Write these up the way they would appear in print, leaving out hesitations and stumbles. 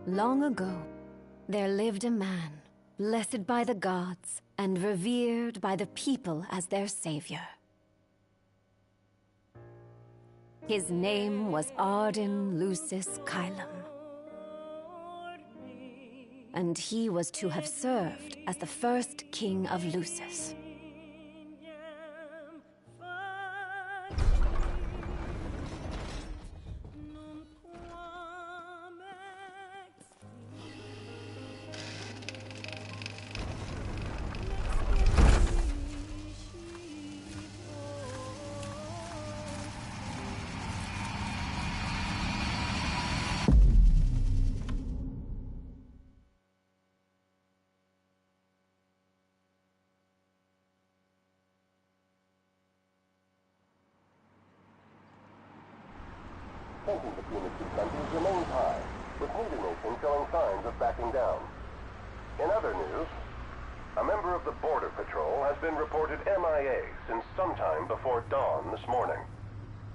Long ago, there lived a man, blessed by the gods and revered by the people as their savior. His name was Ardyn Lucis Kylum, and he was to have served as the first king of Lucis. Tension between the two countries remains high, with neither nation showing signs of backing down. In other news, a member of the Border Patrol has been reported MIA since sometime before dawn this morning.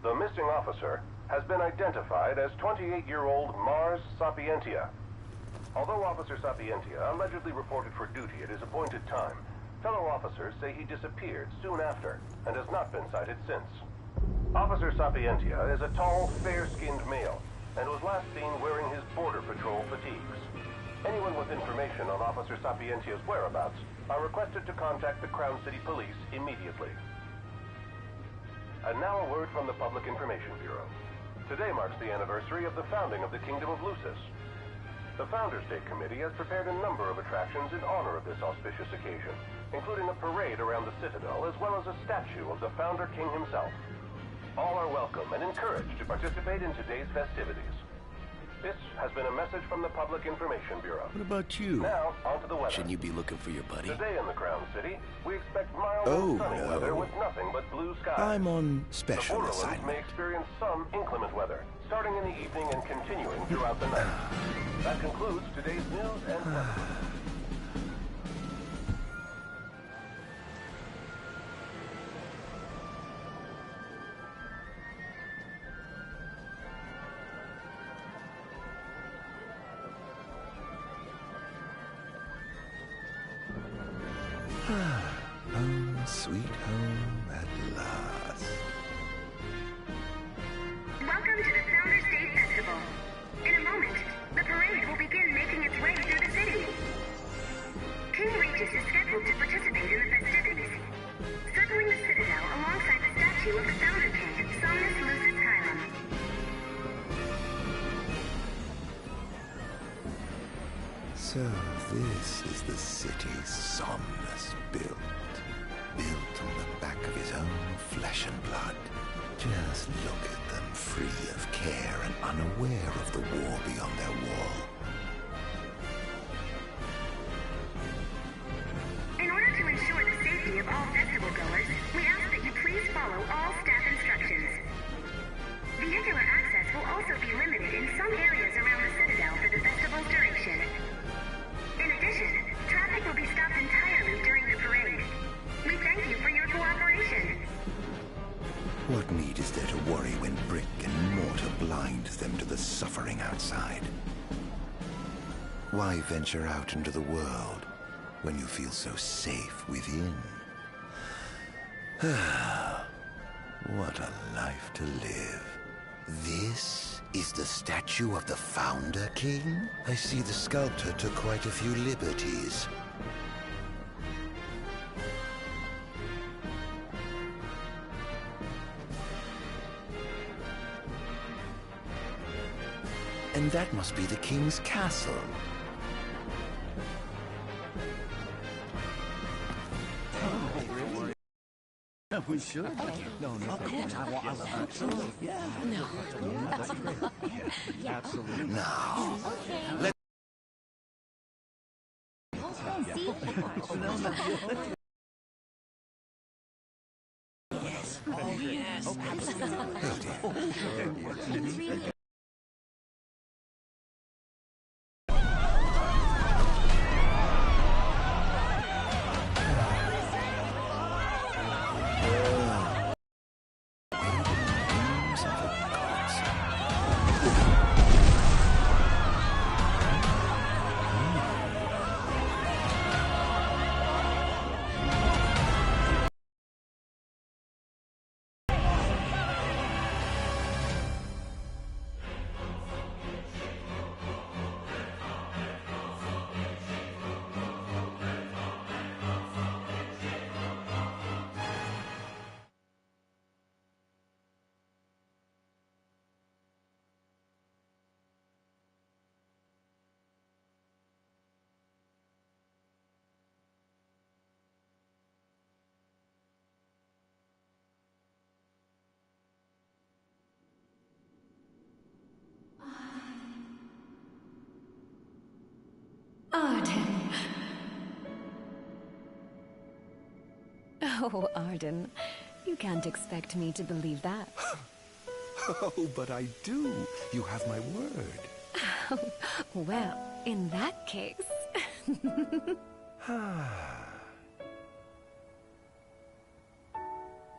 The missing officer has been identified as 28-year-old Mars Sapientia. Although Officer Sapientia allegedly reported for duty at his appointed time, fellow officers say he disappeared soon after and has not been sighted since. Officer Sapientia is a tall, fair-skinned male, and was last seen wearing his Border Patrol fatigues. Anyone with information on Officer Sapientia's whereabouts are requested to contact the Crown City Police immediately. And now a word from the Public Information Bureau. Today marks the anniversary of the founding of the Kingdom of Lucis. The Founders Day Committee has prepared a number of attractions in honor of this auspicious occasion, including a parade around the Citadel as well as a statue of the Founder King himself. All are welcome and encouraged to participate in today's festivities. This has been a message from the Public Information Bureau. What about you? Now, on to the weather. Shouldn't you be looking for your buddy? Today in the Crown City, we expect mild and sunny weather with nothing but blue skies. I'm on special the Borderlands assignment. may experience some inclement weather, starting in the evening and continuing throughout the night. That concludes today's news and festivals. Home, sweet home at last. Welcome to the Founders Day Festival. In a moment, the parade will begin making its way through the city. King Regis is scheduled to participate in the festivities, circling the Citadel alongside the statue of the Founder King, Somnus Lucis Kylum. So this is the city Somnus built on the back of his own flesh and blood. Just look at them, free of care and unaware of the war beyond their wall. In order to ensure the safety of all festival goers, we ask that you please follow all staff instructions. Vehicular access will also be limited in some areas around the Citadel for the festival's duration. In addition, traffic will be stopped entirely during the parade. We thank you for your cooperation. What need is there to worry when brick and mortar blinds them to the suffering outside? Why venture out into the world when you feel so safe within? What a life to live. This is the statue of the Founder King? I see the sculptor took quite a few liberties. And that must be the king's castle. We should. Okay. No, of course. Absolutely. Yeah. No. That's great. Yeah. Absolutely. Now, let's. Yes. Oh, yes. Absolutely. Oh, Ardyn, you can't expect me to believe that. Oh, but I do. You have my word. Well, in that case...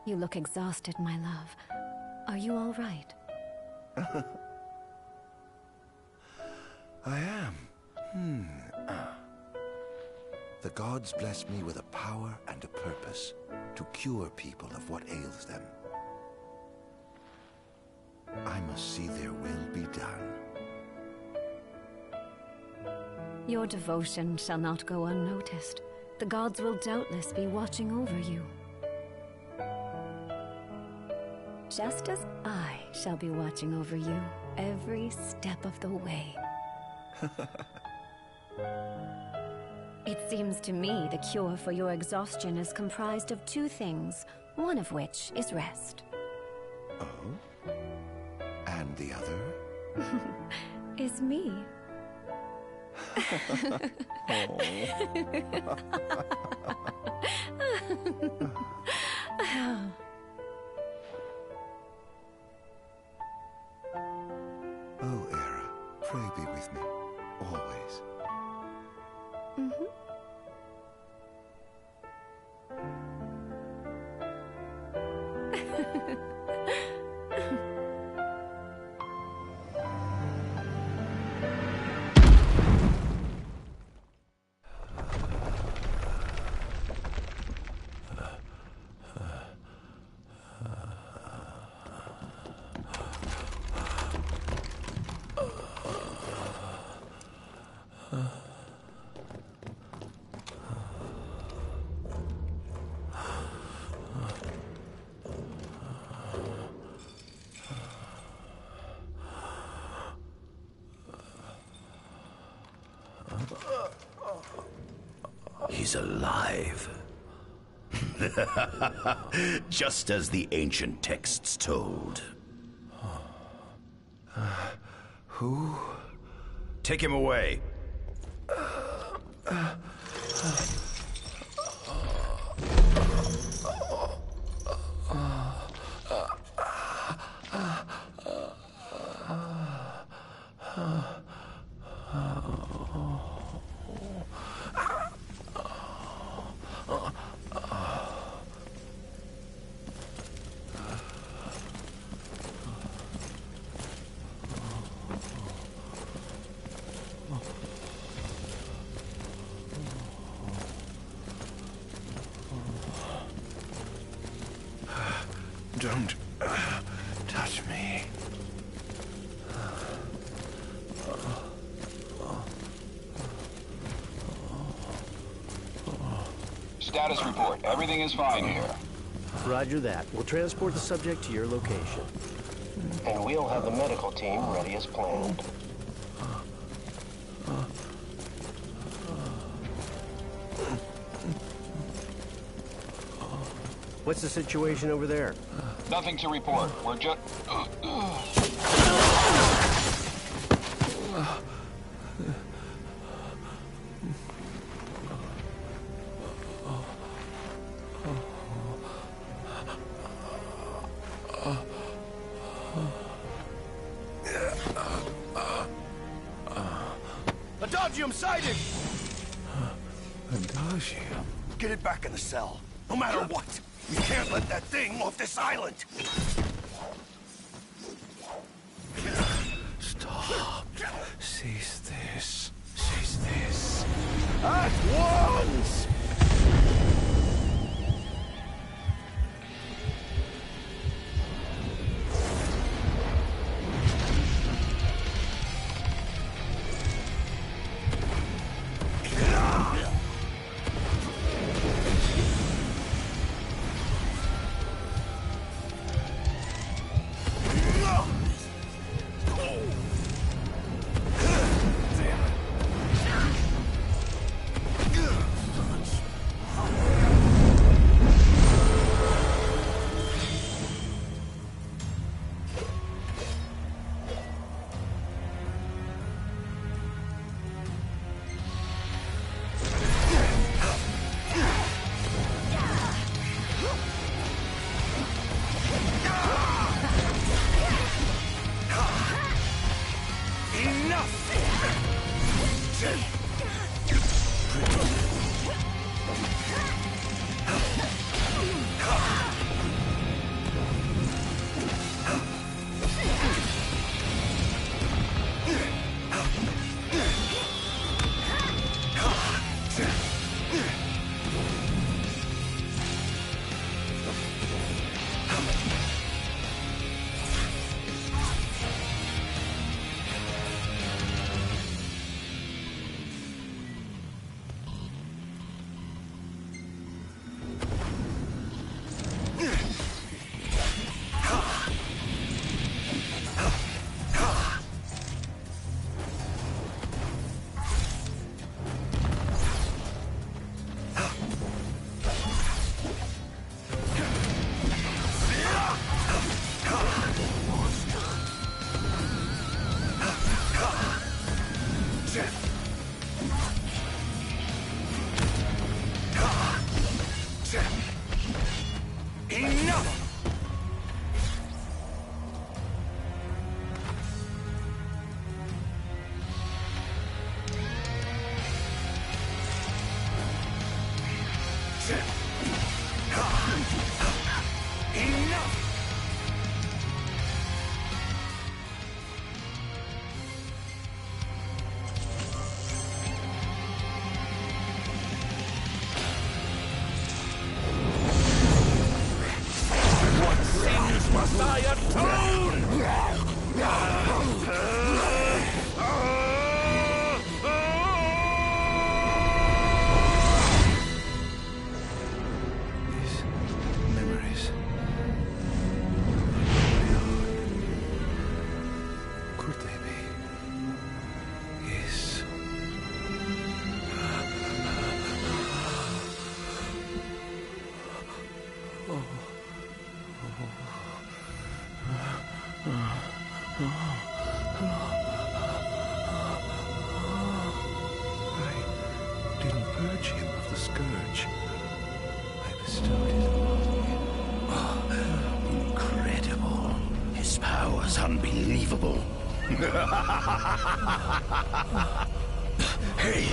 You look exhausted, my love. Are you all right? I am. The gods blessed me with a power and a purpose to cure people of what ails them. I must see their will be done. Your devotion shall not go unnoticed. The gods will doubtless be watching over you. Just as I shall be watching over you every step of the way. It seems to me the cure for your exhaustion is comprised of two things, one of which is rest. Oh? And the other? Is me. Oh, Era, pray be with me, always. He's alive. Just as the ancient texts told. Who? Take him away. Don't touch me. Status report. Everything is fine here. Roger that. We'll transport the subject to your location. And we'll have the medical team ready as planned. What's the situation over there? Nothing to report. We're just... Adagium sighted! Adagium? Get it back in the cell, no matter what. We can't let that thing off this island. Stop. Cease this. Cease this. At once! That's it! Enough! What sins must I atone? These memories. Could they be? Yes. I didn't purge him of the scourge. I bestowed it upon him. Oh, incredible. His power's unbelievable. Hey!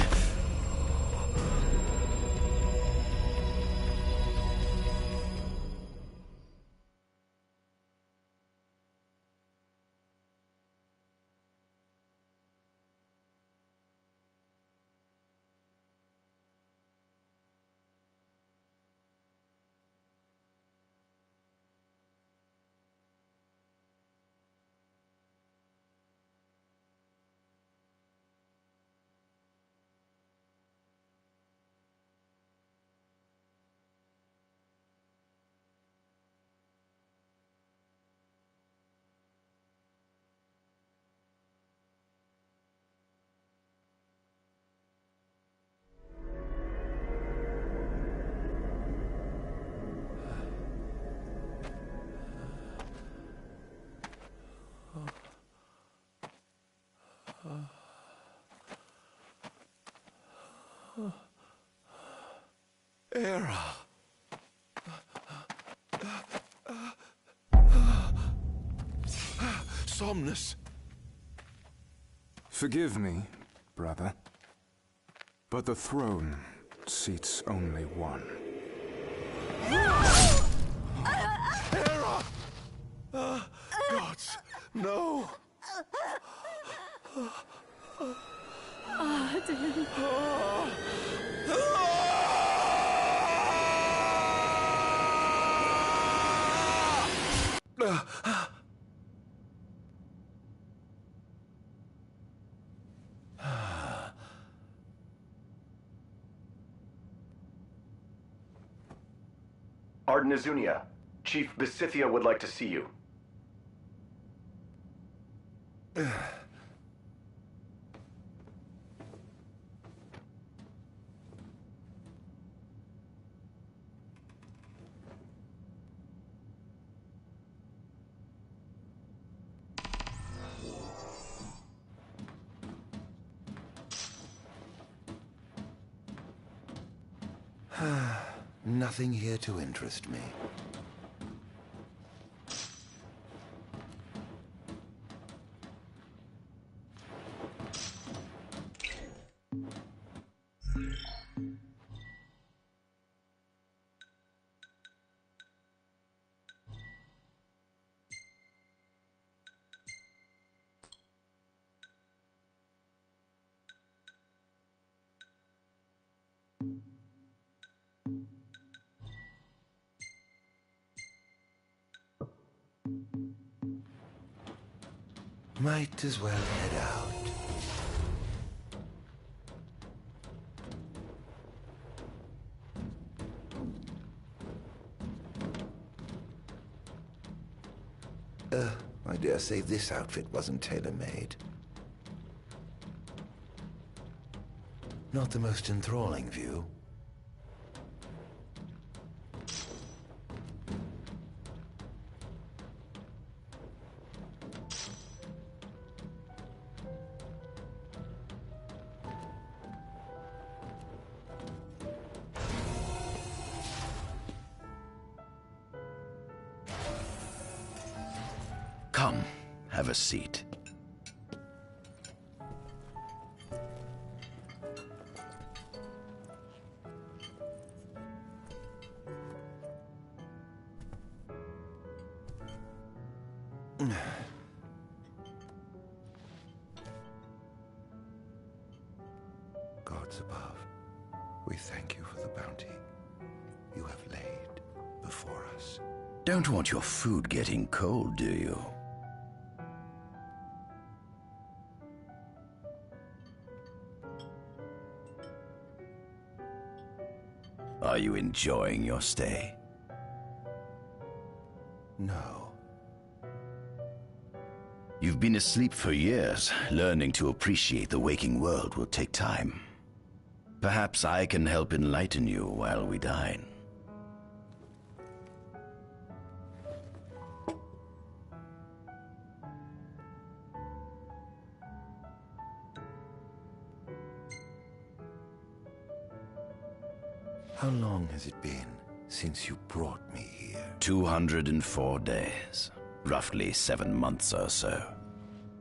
Era. Somnus. Forgive me, brother, but the throne seats only one. Era! Gods, no! Ardyn. Ardyn Azunia, Chief Besithia would like to see you. Nothing here to interest me. Might as well head out. I dare say this outfit wasn't tailor-made. Not the most enthralling view. Come, have a seat. Gods above, we thank you for the bounty you have laid before us. Don't want your food getting cold, do you? Are you enjoying your stay? No. You've been asleep for years. Learning to appreciate the waking world will take time. Perhaps I can help enlighten you while we dine. How long has it been since you brought me here? 204 days. Roughly 7 months or so.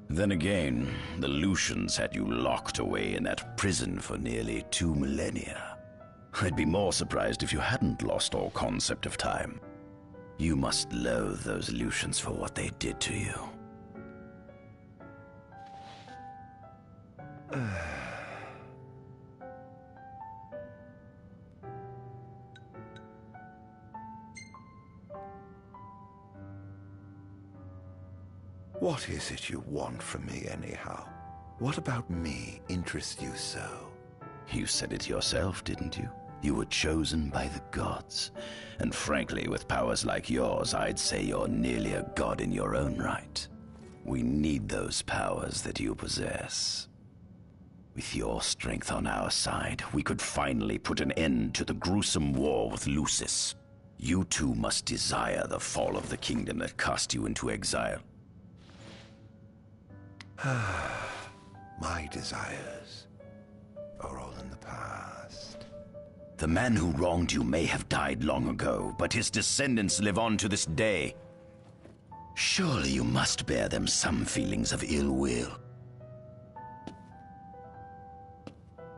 Then again, the Lucians had you locked away in that prison for nearly 2 millennia. I'd be more surprised if you hadn't lost all concept of time. You must loathe those Lucians for what they did to you. What is it you want from me, anyhow? What about me interests you so? You said it yourself, didn't you? You were chosen by the gods. And frankly, with powers like yours, I'd say you're nearly a god in your own right. We need those powers that you possess. With your strength on our side, we could finally put an end to the gruesome war with Lucis. You too must desire the fall of the kingdom that cast you into exile. My desires are all in the past. The man who wronged you may have died long ago, but his descendants live on to this day. Surely you must bear them some feelings of ill will.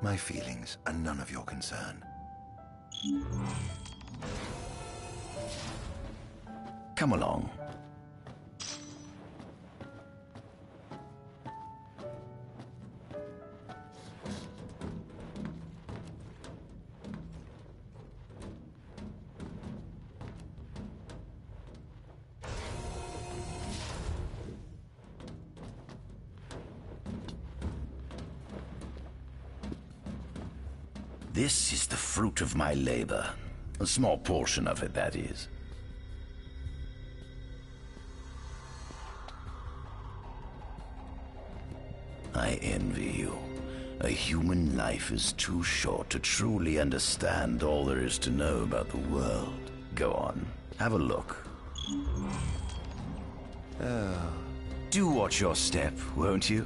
My feelings are none of your concern. Come along. This is the fruit of my labor. A small portion of it, that is. I envy you. A human life is too short to truly understand all there is to know about the world. Go on, have a look. Do watch your step, won't you?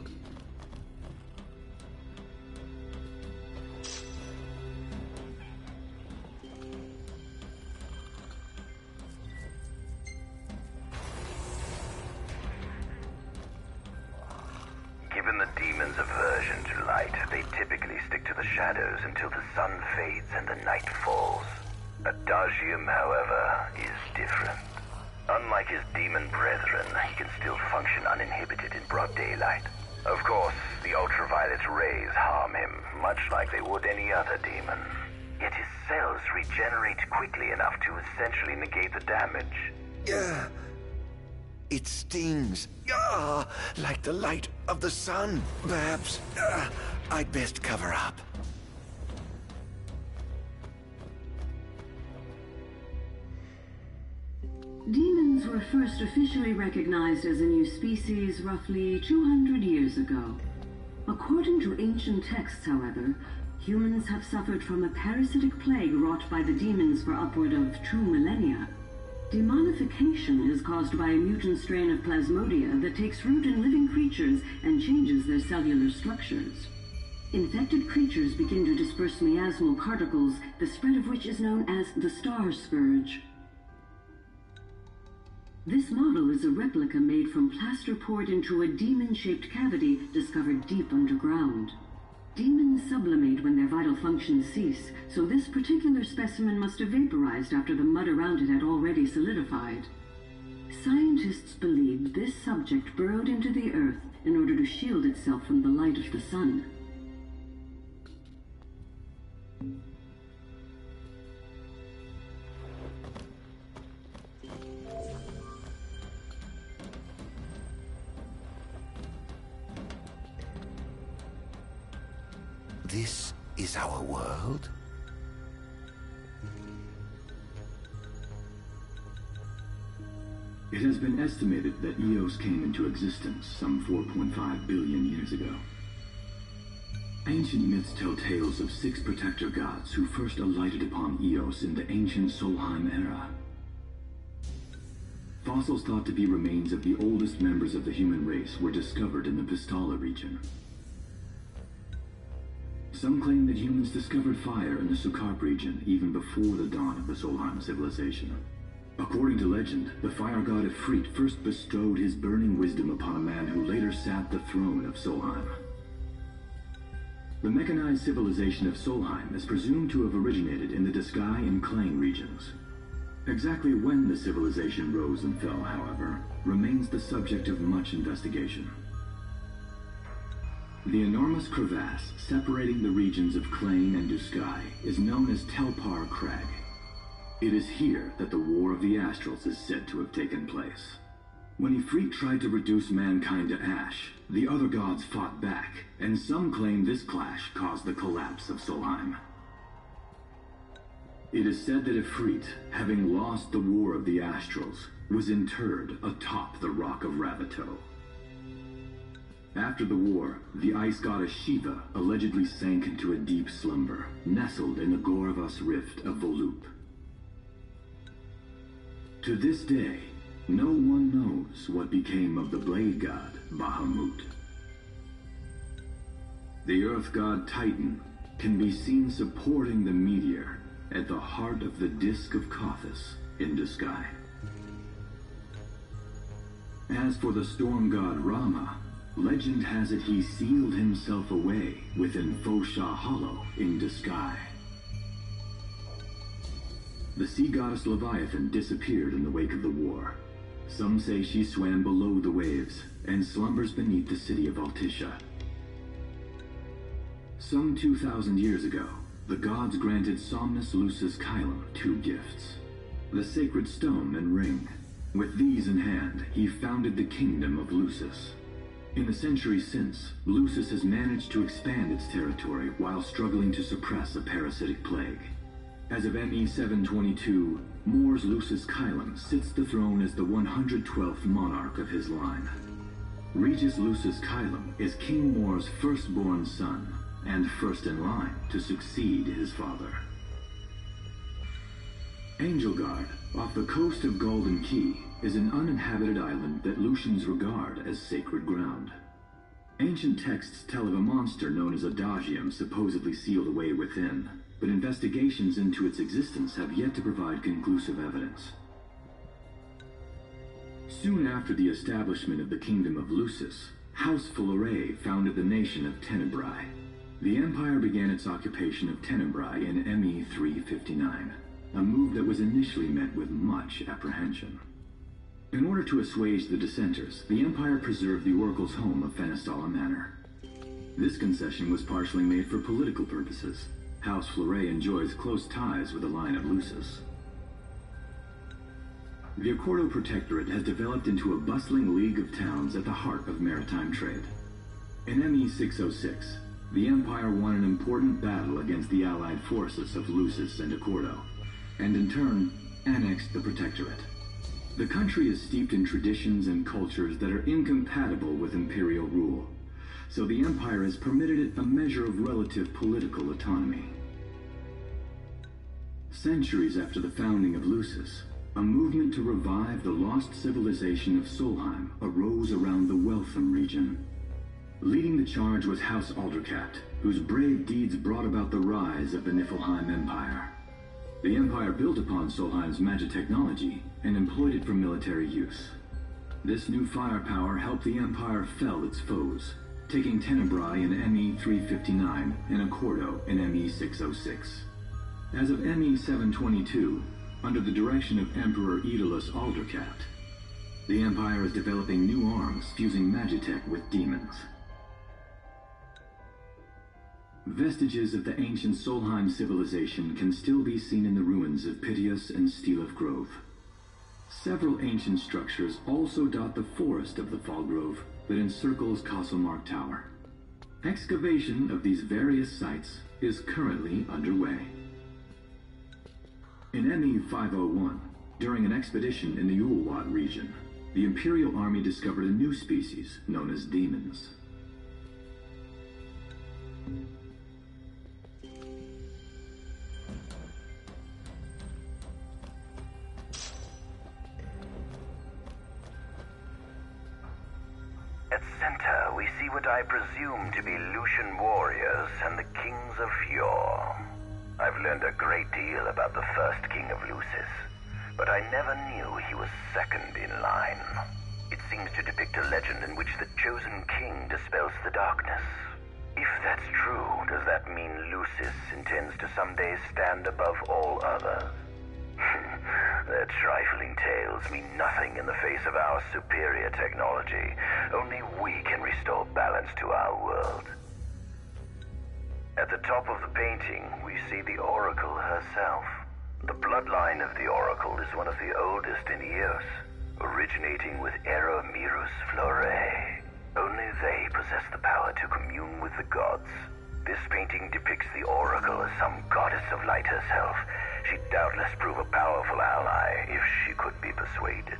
Given the demon's aversion to light, they typically stick to the shadows until the sun fades and the night falls. Adagium, however, is different. Unlike his demon brethren, he can still function uninhibited in broad daylight. Of course, the ultraviolet rays harm him, much like they would any other demon. Yet his cells regenerate quickly enough to essentially negate the damage. It stings, like the light of the sun. Perhaps I'd best cover up. Demons were first officially recognized as a new species roughly 200 years ago. According to ancient texts, however, humans have suffered from a parasitic plague wrought by the demons for upward of 2 millennia. Demonification is caused by a mutant strain of plasmodia that takes root in living creatures and changes their cellular structures. Infected creatures begin to disperse miasmal particles, the spread of which is known as the Star Scourge. This model is a replica made from plaster poured into a demon-shaped cavity discovered deep underground. Demons sublimate when their vital functions cease, so this particular specimen must have vaporized after the mud around it had already solidified. Scientists believe this subject burrowed into the Earth in order to shield itself from the light of the sun. This is our world? It has been estimated that Eos came into existence some 4.5 billion years ago. Ancient myths tell tales of 6 protector gods who first alighted upon Eos in the ancient Solheim era. Fossils thought to be remains of the oldest members of the human race were discovered in the Pistala region. Some claim that humans discovered fire in the Sukarp region even before the dawn of the Solheim civilization. According to legend, the fire god Ifrit first bestowed his burning wisdom upon a man who later sat the throne of Solheim. The mechanized civilization of Solheim is presumed to have originated in the Diskai and Klang regions. Exactly when the civilization rose and fell, however, remains the subject of much investigation. The enormous crevasse separating the regions of Klang and Diskai is known as Telpar Crag. It is here that the War of the Astrals is said to have taken place. When Ifrit tried to reduce mankind to ash, the other gods fought back, and some claim this clash caused the collapse of Solheim. It is said that Ifrit, having lost the War of the Astrals, was interred atop the Rock of Ravito. After the war, the ice goddess Shiva allegedly sank into a deep slumber, nestled in the Goravas Rift of Volup. To this day, no one knows what became of the blade god Bahamut. The earth god Titan can be seen supporting the meteor at the heart of the disk of Kothis in Diskai. As for the storm god Rama, legend has it he sealed himself away within Fosha Hollow in Diskai. The sea goddess Leviathan disappeared in the wake of the war. Some say she swam below the waves and slumbers beneath the city of Altisha. Some 2,000 years ago, the gods granted Somnus Lucis Kylum 2 gifts: the sacred stone and ring. With these in hand, he founded the kingdom of Lucis. In the centuries since, Lucis has managed to expand its territory while struggling to suppress a parasitic plague. As of ME 722, Mor's Lucis Kylum sits the throne as the 112th monarch of his line. Regis Lucis Kylum is King Mor's firstborn son, and first in line to succeed his father. Angelgard, off the coast of Golden Key, is an uninhabited island that Lucians regard as sacred ground. Ancient texts tell of a monster known as Adagium supposedly sealed away within, but investigations into its existence have yet to provide conclusive evidence. Soon after the establishment of the Kingdom of Lucis, House Fulare founded the nation of Tenebrae. The Empire began its occupation of Tenebrae in ME 359, a move that was initially met with much apprehension. In order to assuage the dissenters, the Empire preserved the Oracle's home of Fenestala Manor. This concession was partially made for political purposes. House Fulare enjoys close ties with the line of Lucis. The Accordo Protectorate has developed into a bustling league of towns at the heart of maritime trade. In ME 606, the Empire won an important battle against the allied forces of Lucis and Accordo, and in turn, annexed the Protectorate. The country is steeped in traditions and cultures that are incompatible with imperial rule, so the Empire has permitted it a measure of relative political autonomy. Centuries after the founding of Lucis, a movement to revive the lost civilization of Solheim arose around the Weltham region. Leading the charge was House Aldercat, whose brave deeds brought about the rise of the Niflheim Empire. The Empire built upon Solheim's magic technology and employed it for military use. This new firepower helped the Empire fell its foes, taking Tenebrae in ME 359 and Accordo in ME 606. As of ME 722, under the direction of Emperor Aedalus Aldercat, The Empire is developing new arms, fusing magitech with demons. Vestiges of the ancient Solheim civilization can still be seen in the ruins of Piteous and Steeleth Grove. Several ancient structures also dot the forest of the Fall Grove that encircles Castlemark Tower. Excavation of these various sites is currently underway. In ME-501, during an expedition in the Ulwat region, the Imperial Army discovered a new species known as demons. At center, we see what I presume to be Lucian warriors and the kings of yore. I've learned a great deal about the first king of Lucis, but I never knew he was second in line. It seems to depict a legend in which the chosen king dispels the darkness. If that's true, does that mean Lucis intends to someday stand above all others? Their trifling tales mean nothing in the face of our superior technology. Only we can restore balance to our world. At the top of the painting, we see the Oracle herself. The bloodline of the Oracle is one of the oldest in Eos, originating with Eromirus Flore. Only they possess the power to commune with the gods. This painting depicts the Oracle as some goddess of light herself. She'd doubtless prove a powerful ally if she could be persuaded.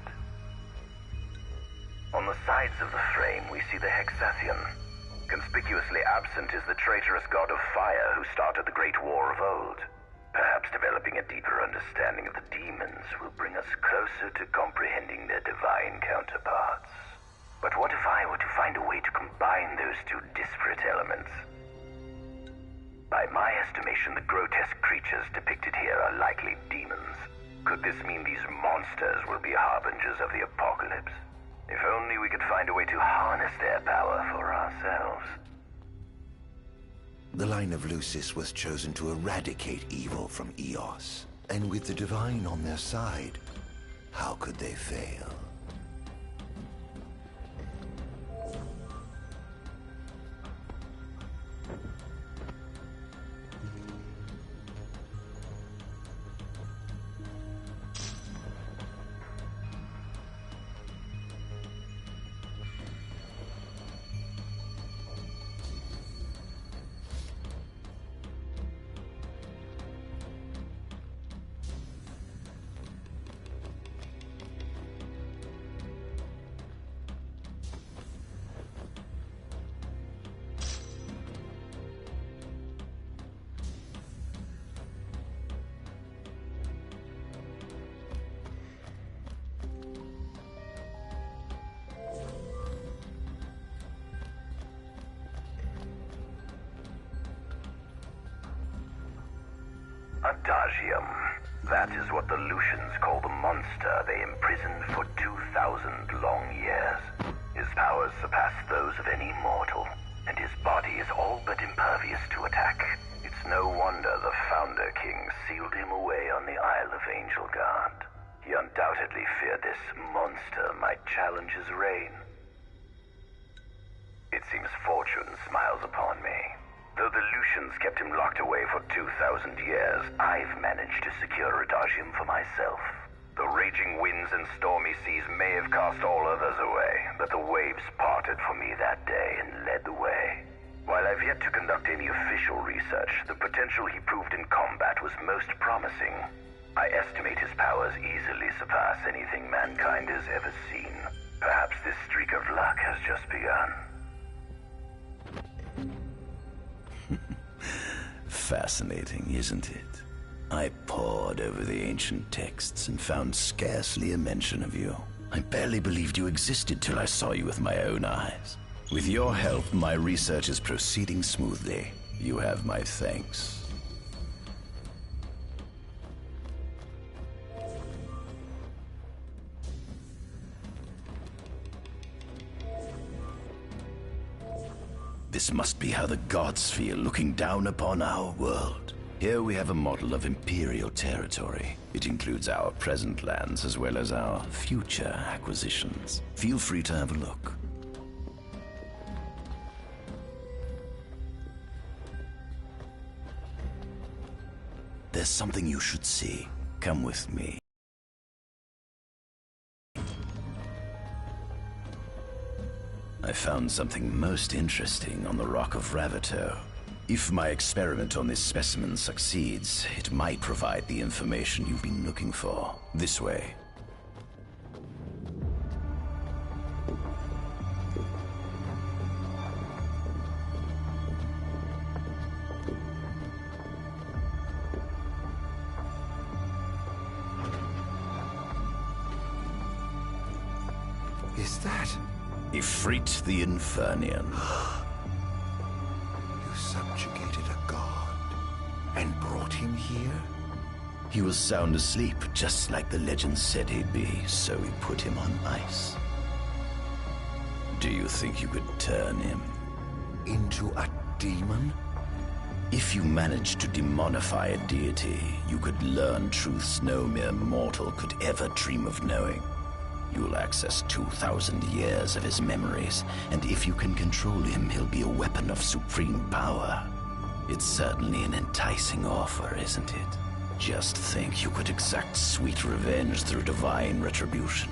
On the sides of the frame, we see the Hexathian. Conspicuously absent is the traitorous god of fire who started the Great War of old. Perhaps developing a deeper understanding of the demons will bring us closer to comprehending their divine counterparts. But what if I were to find a way to combine those two disparate elements? By my estimation, the grotesque creatures depicted here are likely demons. Could this mean these monsters will be harbingers of the apocalypse? If only we could find a way to harness their power for ourselves. The line of Lucis was chosen to eradicate evil from Eos. And with the divine on their side, how could they fail? Adagium. That is what the Lucians call the monster they imprisoned for 2,000 long years. His powers surpass those of any mortal, and his body is all but impervious to attack. It's no wonder the Founder King sealed him away on the Isle of Angel Guard. He undoubtedly feared this monster might challenge his reign. It seems fortune smiles upon me. Though the Lucians kept him locked away for 2,000 years, I've managed to secure Adagium for myself. The raging winds and stormy seas may have cast all others away, but the waves parted for me that day and led the way. While I've yet to conduct any official research, the potential he proved in combat was most promising. I estimate his powers easily surpass anything mankind has ever seen. Perhaps this streak of luck has just begun. Fascinating, isn't it? I pored over the ancient texts and found scarcely a mention of you. I barely believed you existed till I saw you with my own eyes. With your help, my research is proceeding smoothly. You have my thanks. This must be how the gods feel looking down upon our world. Here we have a model of Imperial territory. It includes our present lands as well as our future acquisitions. Feel free to have a look. There's something you should see. Come with me. I found something most interesting on the Rock of Ravito. If my experiment on this specimen succeeds, it might provide the information you've been looking for. This way. Is that? Ifrit the Infernian. You subjugated a god and brought him here? He was sound asleep, just like the legend said he'd be, so we put him on ice. Do you think you could turn him into a demon? If you managed to demonify a deity, you could learn truths no mere mortal could ever dream of knowing. You'll access 2,000 years of his memories, and if you can control him, he'll be a weapon of supreme power. It's certainly an enticing offer, isn't it? Just think you could exact sweet revenge through divine retribution.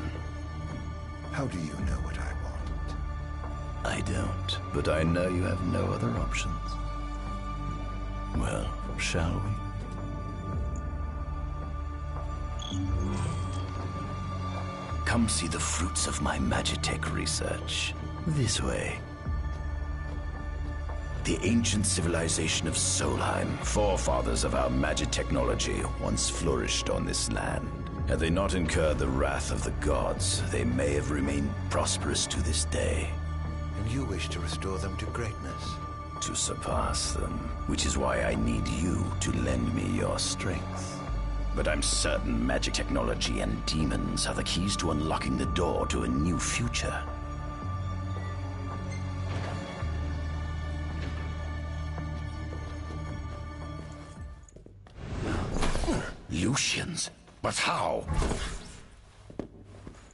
How do you know what I want? I don't, but I know you have no other options. Well, shall we? Come see the fruits of my Magitech research. This way. The ancient civilization of Solheim, forefathers of our magic technology, once flourished on this land. Had they not incurred the wrath of the gods, they may have remained prosperous to this day. And you wish to restore them to greatness? To surpass them, which is why I need you to lend me your strength. But I'm certain magic technology and demons are the keys to unlocking the door to a new future. Lucians? But how?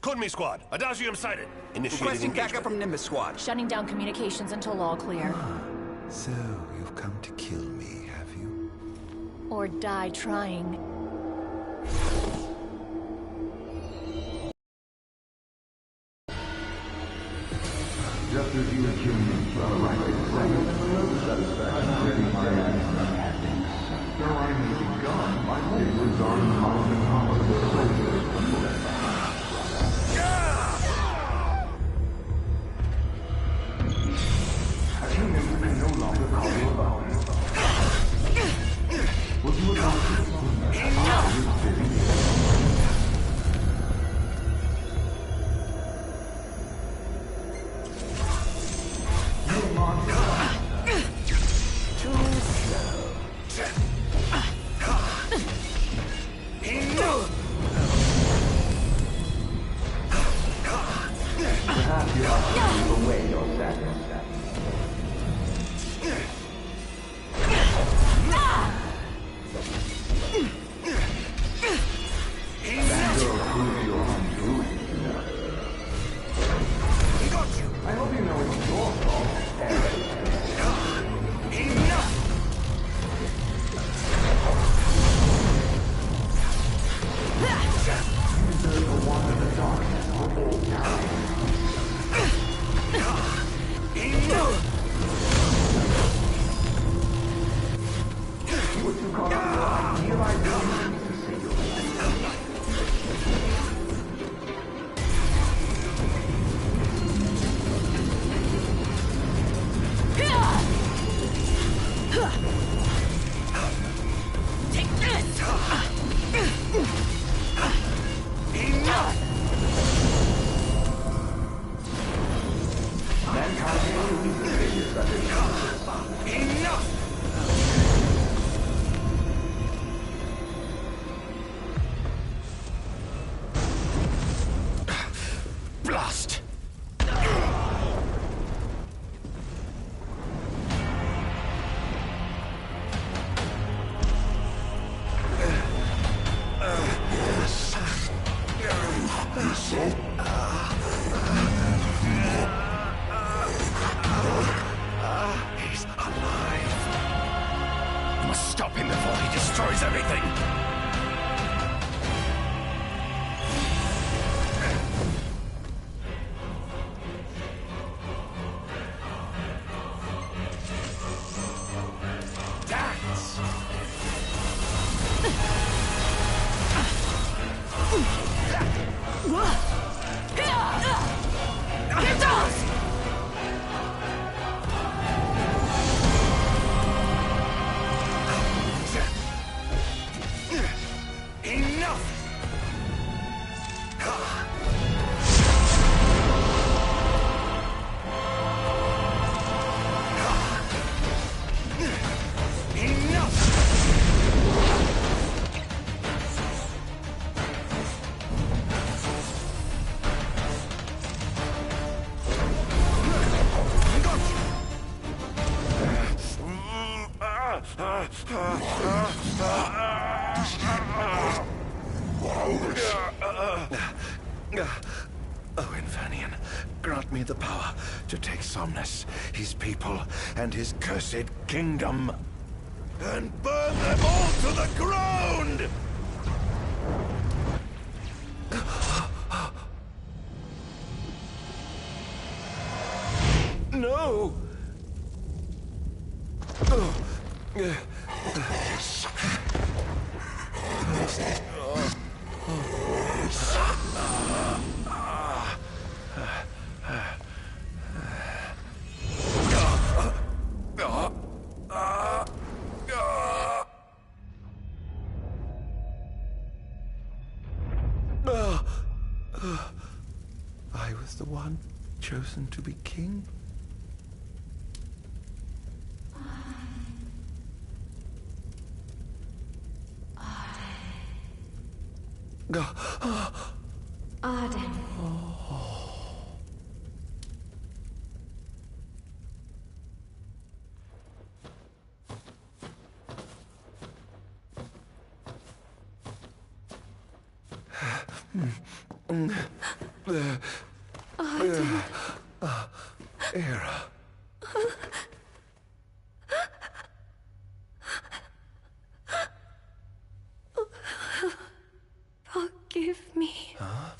Kunmi Squad, Adagium sighted. Initiating Requesting engagement. backup from Nimbus Squad. Shutting down communications until all clear. So, you've come to kill me, have you? Or die trying. Just as you humans are rightly saying, satisfaction though I may be gone, my labors are involved in the soldiers. A human can no longer call you alone. Would you allow He He's alive. You must stop him before he destroys everything. Oh, Infernian, grant me the power to take Somnus, his people, and his cursed kingdom, and burn them all to the ground! No! I was the one chosen to be king. Ardyn. Era. Forgive me. Huh?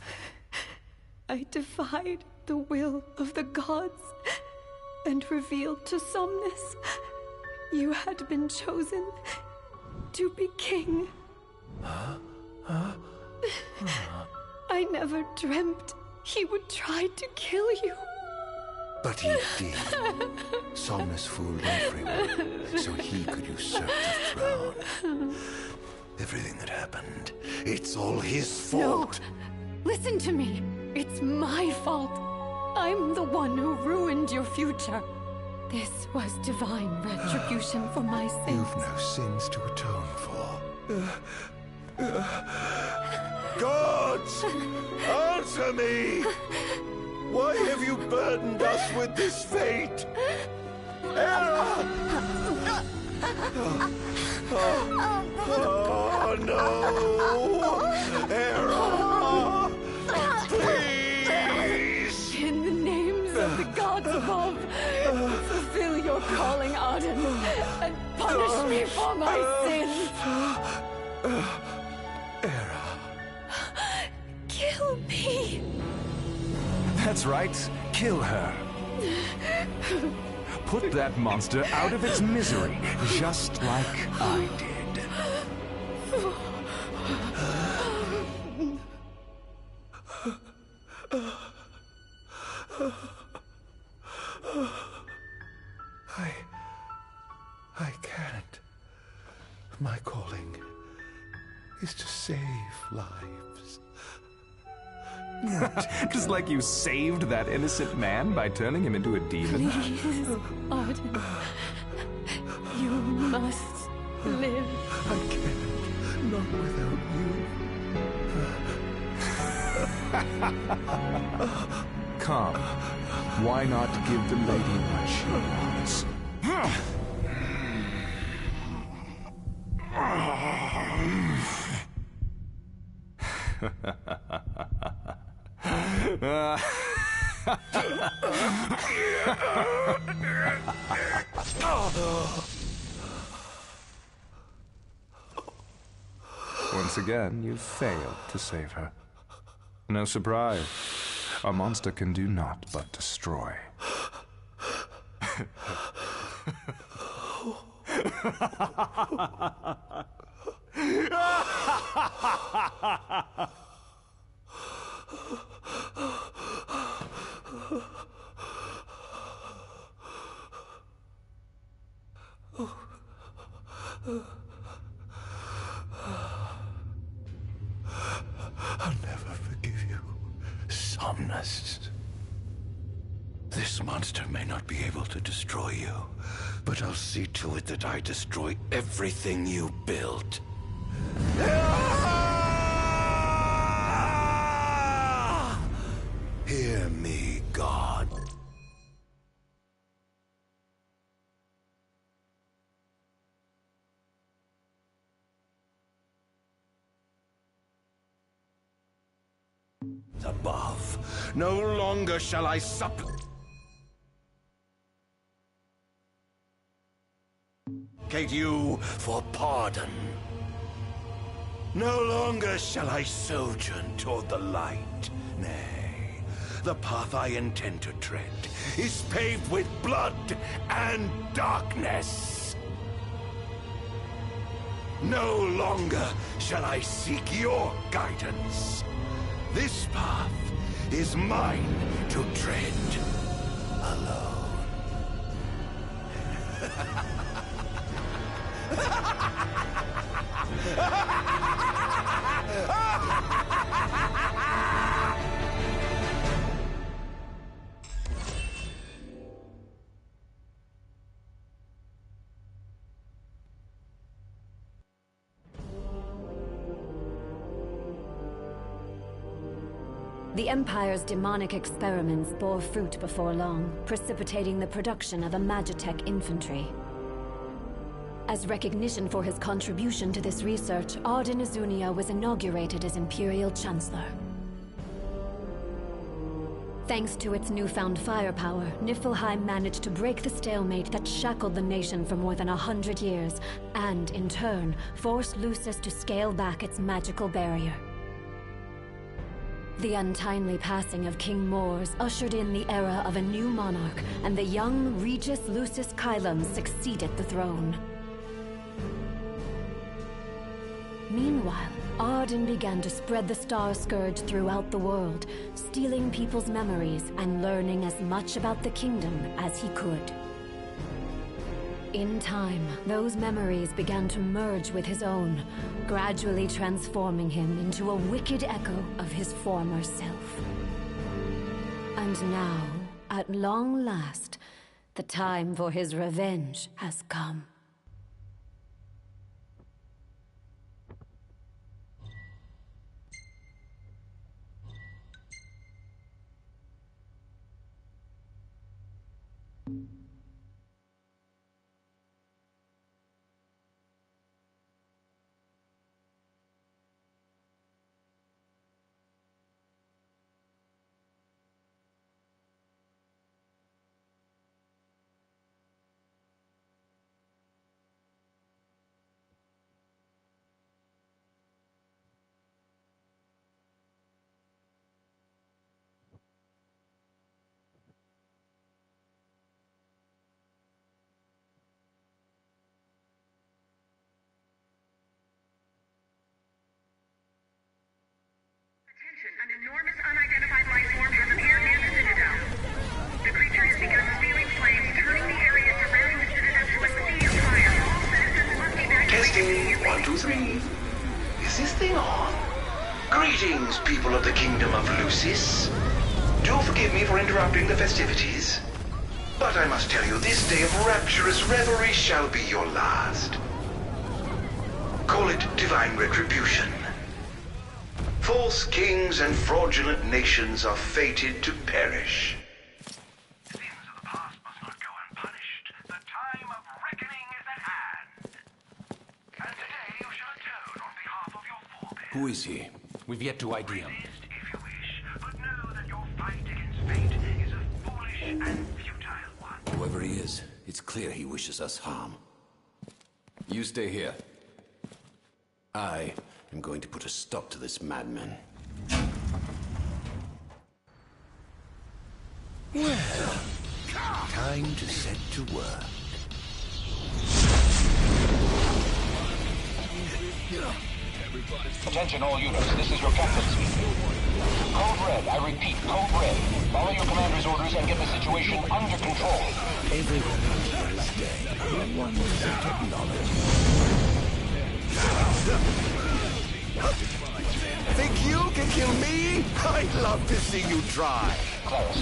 I defied the will of the gods and revealed to Somnus you had been chosen to be king. Huh? I never dreamt he would try to kill you. But he did. Somnus fooled everyone so he could usurp the throne. Everything that happened, it's all his fault. No, listen to me. It's my fault. I'm the one who ruined your future. This was divine retribution for my sins. You've no sins to atone for. Gods! Answer me! Why have you burdened us with this fate? Era! Oh no! Era! Please! In the names of the gods above, fulfill your calling, Ardyn, and punish me for my sins! Era. Kill me! That's right. Kill her. Put that monster out of its misery, just like I did. I can't. My calling is to save lives. Just like you saved that innocent man by turning him into a demon. Please, Ardyn. You must live. I can't. Not without you. Come. Why not give the lady what she wants? Once again, you've failed to save her. No surprise. A monster can do naught but destroy. I'll never forgive you, Somnus. This monster may not be able to destroy you, but I'll see to it that I destroy everything you built. Hear me, God. Above, no longer shall I supplicate you for pardon. No longer shall I sojourn toward the light. Nay, the path I intend to tread is paved with blood and darkness. No longer shall I seek your guidance. This path is mine to tread alone. The Empire's demonic experiments bore fruit before long, precipitating the production of a Magitech infantry. As recognition for his contribution to this research, Ardyn was inaugurated as Imperial Chancellor. Thanks to its newfound firepower, Niflheim managed to break the stalemate that shackled the nation for more than 100 years, and, in turn, forced Lucis to scale back its magical barrier. The untimely passing of King Mors ushered in the era of a new monarch, and the young Regis Lucis Kylum succeeded the throne. Meanwhile, Ardyn began to spread the Star Scourge throughout the world, stealing people's memories and learning as much about the kingdom as he could. In time, those memories began to merge with his own, gradually transforming him into a wicked echo of his former self. And now, at long last, the time for his revenge has come. An enormous unidentified life form has appeared near the Citadel. The creature has begun spewing flames, turning the area surrounding the Citadel to a sea of fire. All citizens must evacuate. Testing 1, 2, 3. Is this thing on? Greetings, people of the Kingdom of Lucis. Do forgive me for interrupting the festivities, but I must tell you, this day of rapturous revelry shall be your last. Call it divine retribution. False kings and fraudulent nations are fated to perish. Sins of the past must not go unpunished. The time of reckoning is at hand. And today you shall atone on behalf of your forebears. Who is he? We've yet to ID him. If you wish, but know that your and futile one. Whoever he is, it's clear he wishes us harm. You stay here. I am going to put a stop to this madman. Well, time to set to work. Attention all units, this is your captain speaking. Code Red, I repeat, Code Red. Follow your commander's orders and get the situation under control. Everyone here is dead. No one with the technology. Think you can kill me? I'd love to see you try. Clarence,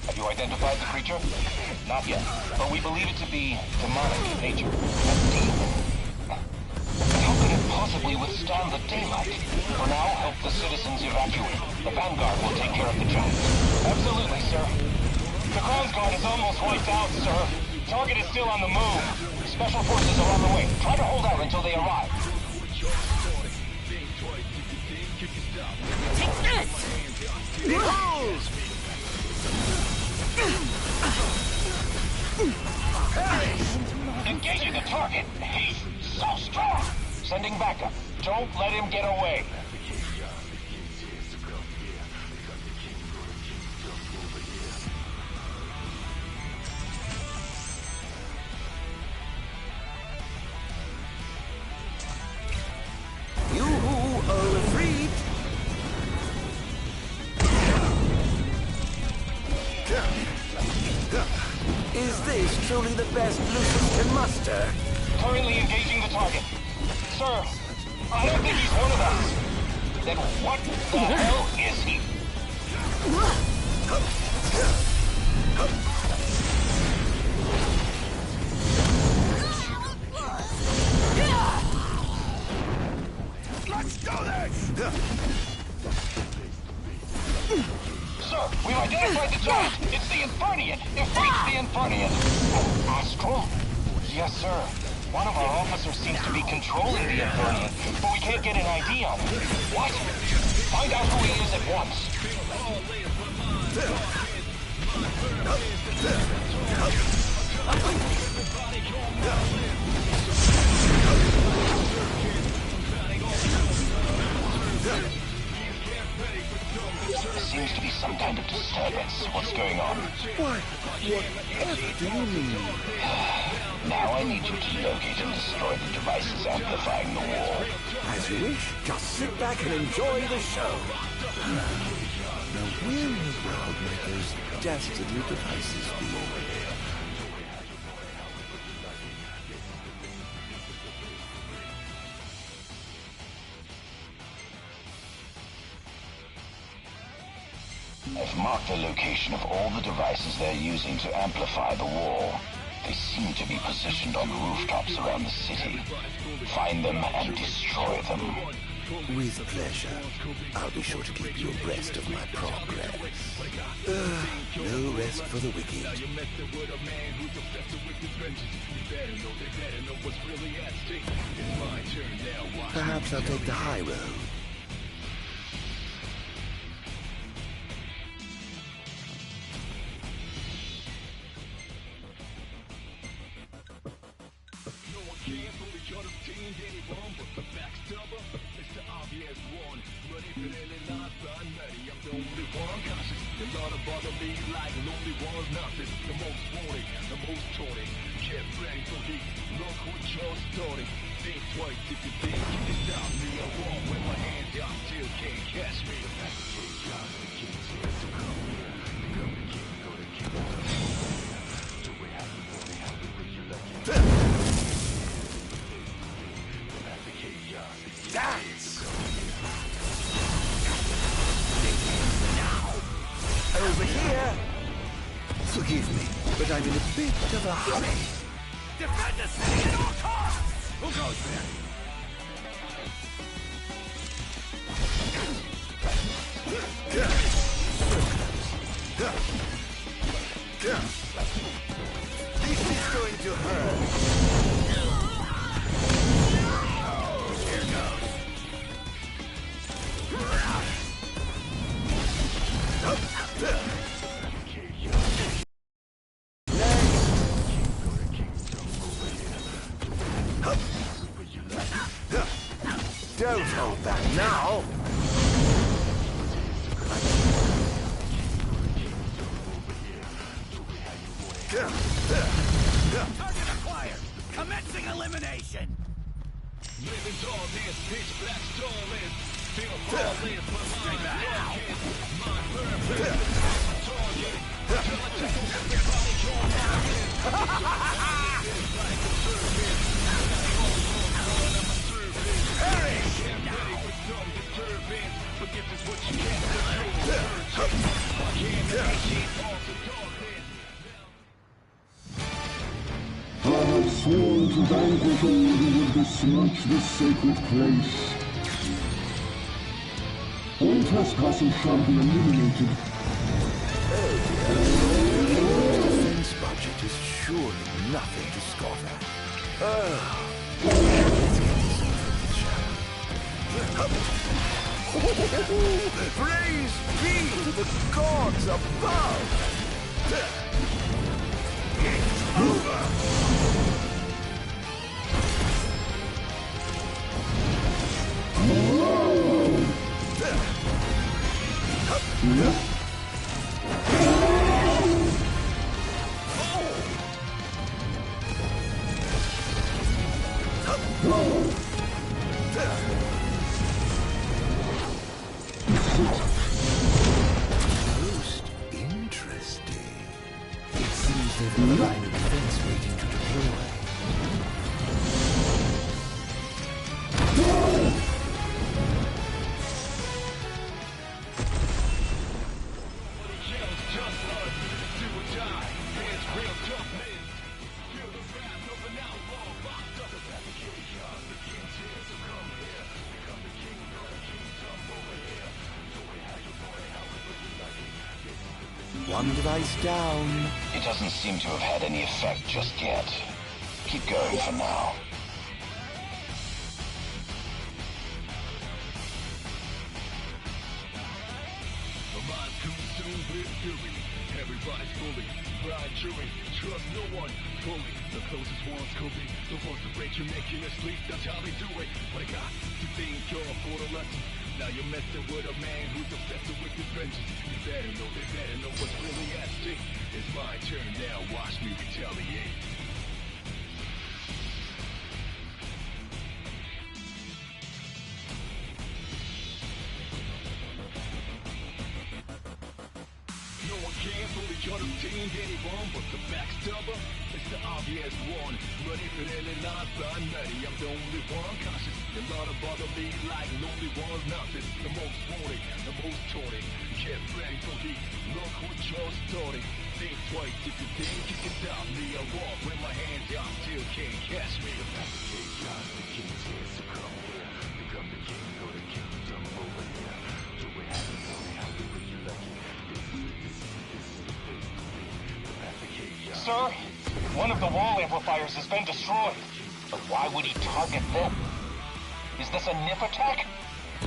have you identified the creature? Not yet, but we believe it to be demonic in nature. A demon. How could it possibly withstand the daylight? For now, help the citizens evacuate. The Vanguard will take care of the giant. Absolutely, sir. The Crown's Guard is almost wiped out, sir. Target is still on the move. Special forces are on the way. Try to hold out until they arrive. Take this! Behold! Engaging the target. He's so strong. Sending backup. Don't let him get away. You are freed. Is this truly the best Lucius can muster? Currently engaging the target. Sir, I don't think he's one of us. Then what the hell is he? Let's go then! Sir, we've identified the giant. It's the Infernian. It fights the Infernian. An Astral? Yes, sir. One of our officers seems to be controlling the Infernian, but we can't get an ID on him. What? Find out who he is at once. Seems to be some kind of disturbance. What's going on? What? Whatever do you mean? Now I need you to locate and destroy the devices amplifying the wall. As you wish. Just sit back and enjoy the show. Now where in the world might those dastardly devices be? I've marked the location of all the devices they're using to amplify the wall. They seem to be positioned on rooftops around the city. Find them and destroy them. With pleasure. I'll be sure to keep you abreast of my progress. No rest for the wicked. Perhaps I'll take the high road. Over here! Forgive me, but I'm in a bit of a hurry. Defend the city at all costs! Who goes there? This is going to hurt. Here goes. back now! Target acquired! Commencing elimination! Living tall, dance, pitch black storming. Feel falling, but mind darkened. Mind perfect. Target. Everybody join in. Perish! Forgiveness what you can't I have sworn to vanquish all who would besmirch this sacred place. All trespassers shall be eliminated. The defense budget is surely nothing to scoff at. Let's get this over with, shall we? Praise be to the gods above! It's over! Most interesting. It seems they've got a line of defense waiting to deploy. One device down. It doesn't seem to have had any effect just yet. Keep going for now. Everybody's fully blind, chewing, trust no one fully. The closest ones could be the ones that break you, making us sleep. That's how they do it. But I got to think you're for the lesson. Now you're messing with a man who's obsessed with his vengeance. You better know what's really at stake. It's my turn now. Watch me retaliate. No one can fully contain anyone but the backstabber. It's the obvious one. But if it ain't not I'm ready. I'm the only one conscious. A lot of bother me like lonely one's nothing. The most wanted, the most taunted. Get ready for the look what you're starting. Think twice if you think you can stop me. I walk with my hands out, still can't catch me. Hey, God, the king's here, so come here. Become the king or the kingdom over here. Do we have it, so we have it when you're lucky. Sir, one of the wall amplifiers has been destroyed. But why would he target them? Is this a NIF attack?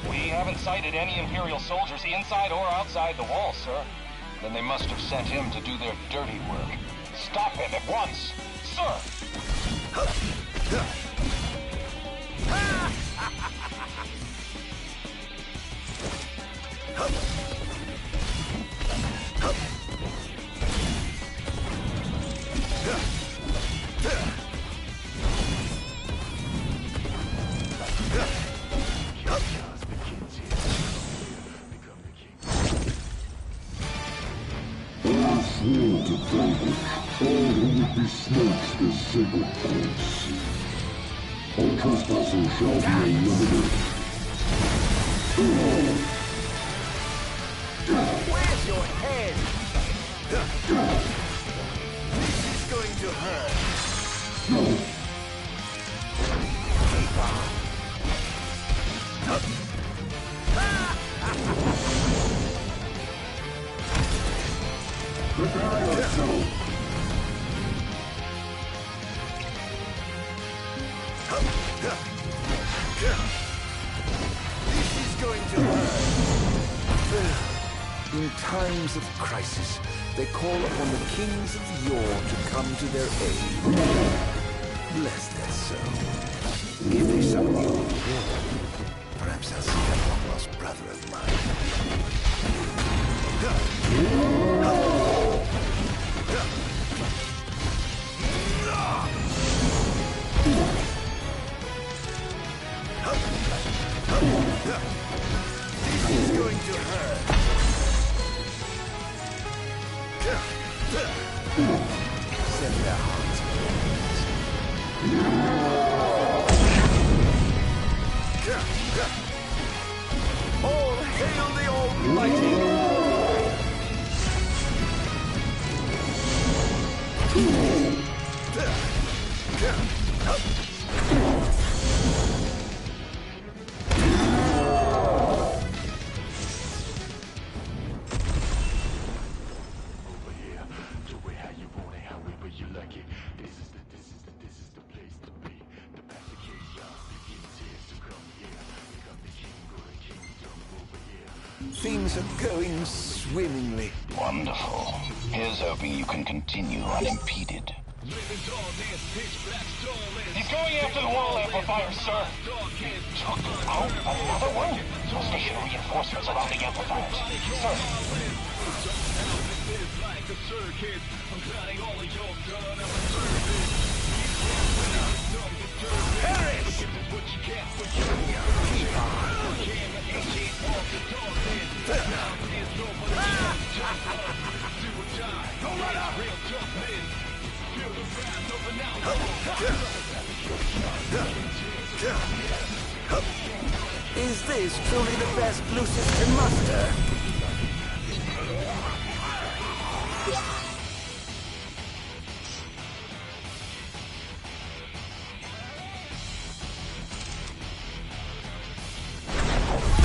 We haven't sighted any Imperial soldiers inside or outside the wall, sir. Then they must have sent him to do their dirty work. Stop him at once, sir! Sworn to vanquish all who would besmirch this sacred place. All trespassers shall be eliminated. Where's your head? This is going to hurt. Keep on. Prepare yourself. This is going to hurt. In times of crisis, they call upon the kings of yore to come to their aid. Bless their souls. Give me some of your reward. Perhaps I'll see that long-lost brother of mine. This is going to hurt. Set their hearts ablaze. All hail the Almighty! Things are going swimmingly. Wonderful. Here's hoping you can continue unimpeded. He's going after the wall amplifier, sir. Took out another one. So station reinforcements around the amplifiers. Sir. Perish! Keep on. Don't let up! Is this truly the best Lucius can muster?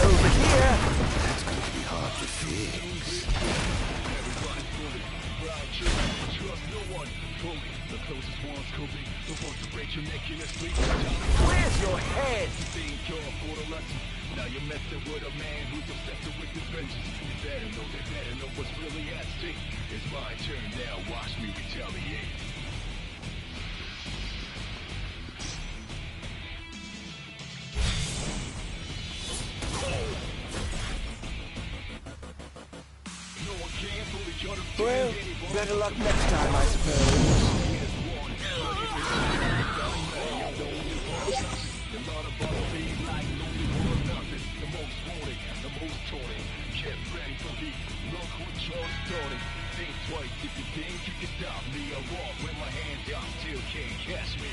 Over here! That's going to be hard to fix. Where's your head? Now you're messing with a man who's obsessed with his vengeance. You better know what's really at stake. It's my turn now, watch me retaliate. Well, better luck next time, I suppose. Think twice if you think you can stop me. I walk with my hands out, still can't catch me.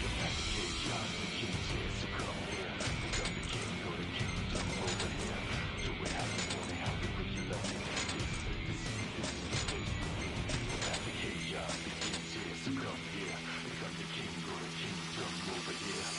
The king says to come here. Become the king, go to kingdom over here. Do it how you want it, however you like it. This is the place to be. The chaos, the king says to come here. Become the king, go to kingdom over here.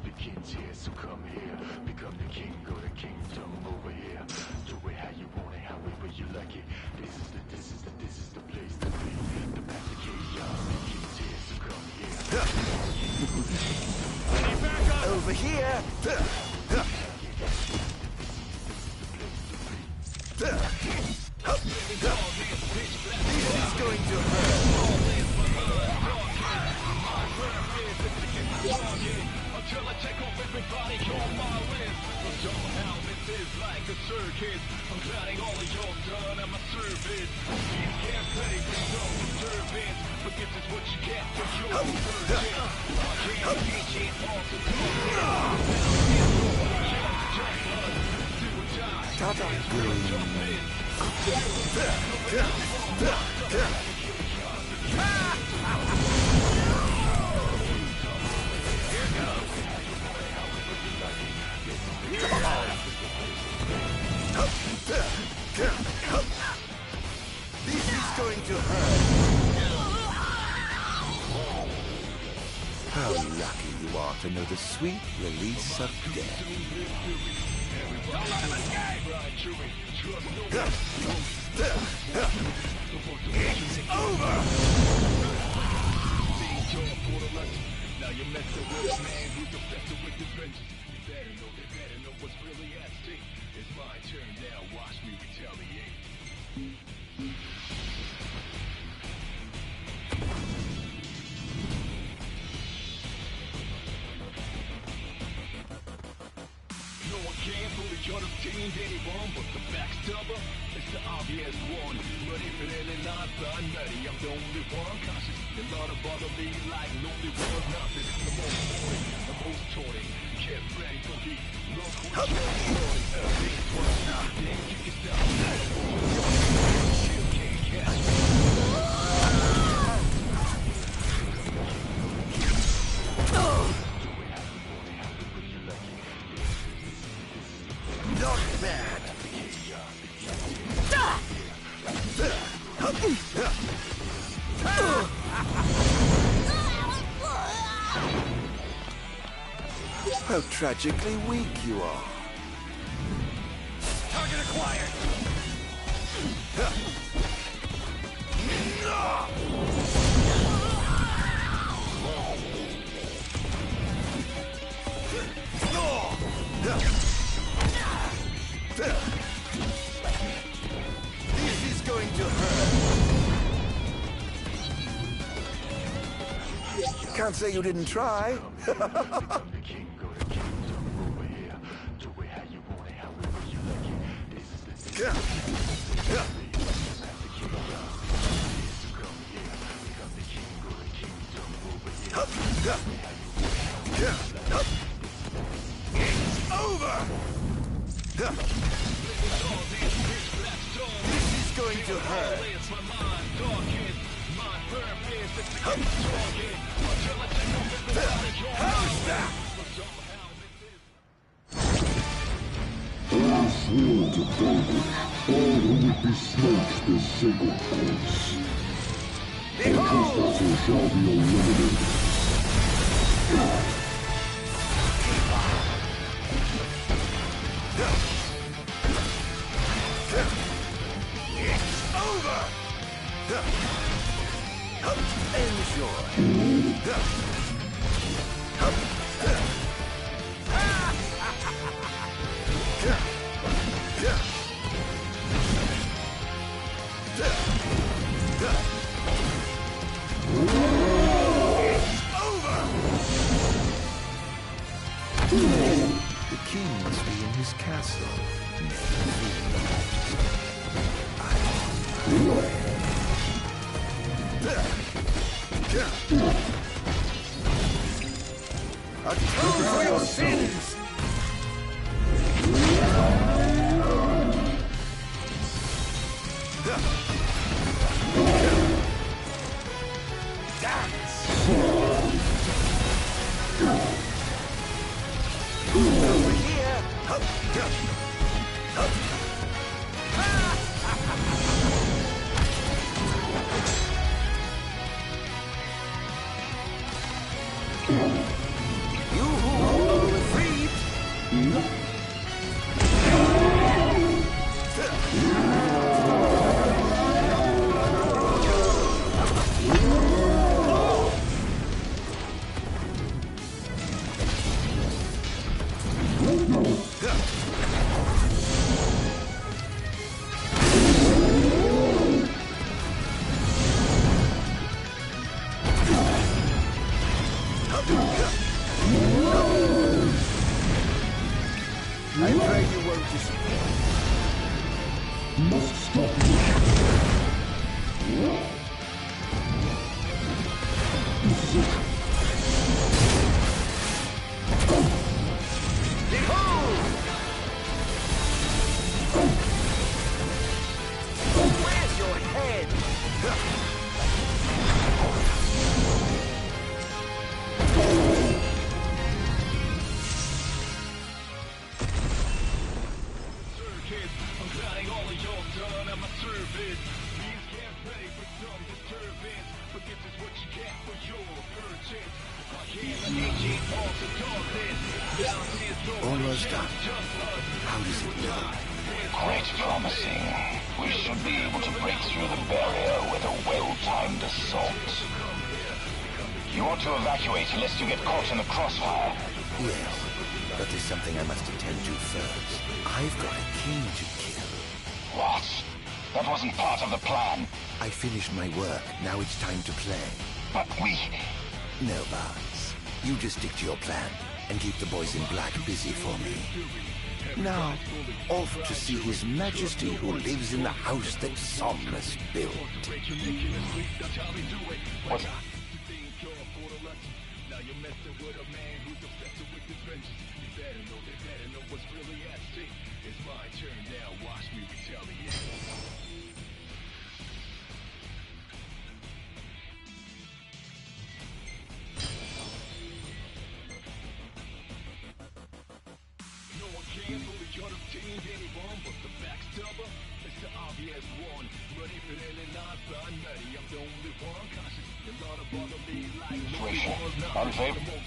Begins here, so come here. Become the king, go to kingdom over here. Do it how you want it, however you like it. This is the place to be. The path of chaos begins here, so come here. Over here. This is going to hurt. Until I take off everybody on my list. Somehow this is like a circus. I'm gliding all of your done at my service. You can't pay for some service, but this is what you get for your purchase. I can't teach it all to do. This is going to hurt. How lucky you are to know the sweet release of death. Don't let him escape! It's over! Now you're messing with a man who's obsessed with the vengeance. You better know what's really at stake. It's my turn now, watch me retaliate. No one can fully understand anyone but the backstabber. It's the obvious one. But if it ain't not the nutty, I'm the only one conscious. A lot of bother me like nobody was nothing. The most boring, the most taunting. Get ready for the long story. Things was not then you can stop. Chill can't catch me. Not bad. How tragically weak you are. Target acquired. This is going to hurt. Can't say you didn't try. It's over! This is going to hurt. How's that? I swore to David, all who would besmirch this sacred place. The trespasser shall be eliminated. It's over! Enjoy. The king must be in his castle. Atone for your sins! Over here! You are freed! I pray you won't disappoint. Must stop you. Behold! Where's your head? I'm glad all of y'all done at my service. These can't pay for some disturbance. Forget this Almost done. How does it look? Quite promising. We should be able to break through the barrier with a well-timed assault. You ought to evacuate lest you get caught in the crossfire. Yes, but there's something I must attend to first. I've got a king to kill. What? That wasn't part of the plan. I finished my work. Now it's time to play. But we... No, Barnes. You just stick to your plan and keep the boys in black busy for me. Now, off to see His Majesty who lives in the house that Somnus built. What? Unfavorable.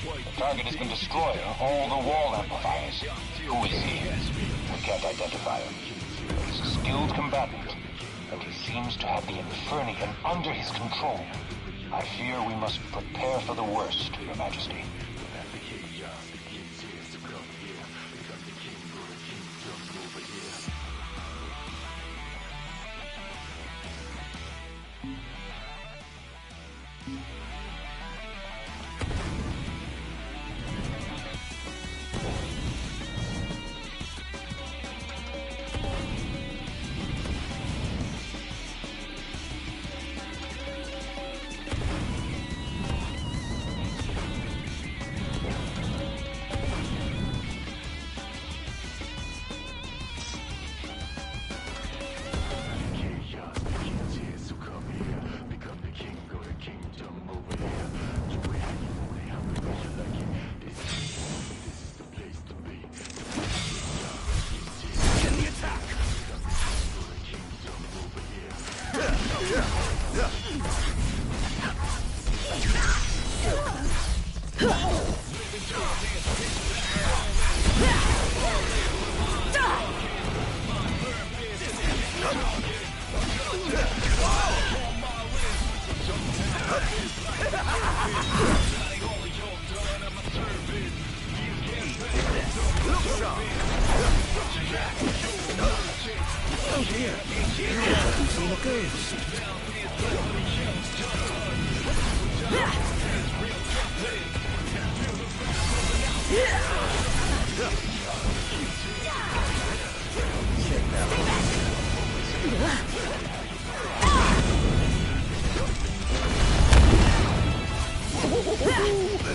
The target has been destroyed. All the wall amplifiers. Who is he? We can't identify him. But he's a skilled combatant, and he seems to have the Infernian under his control. I fear we must prepare for the worst, Your Majesty.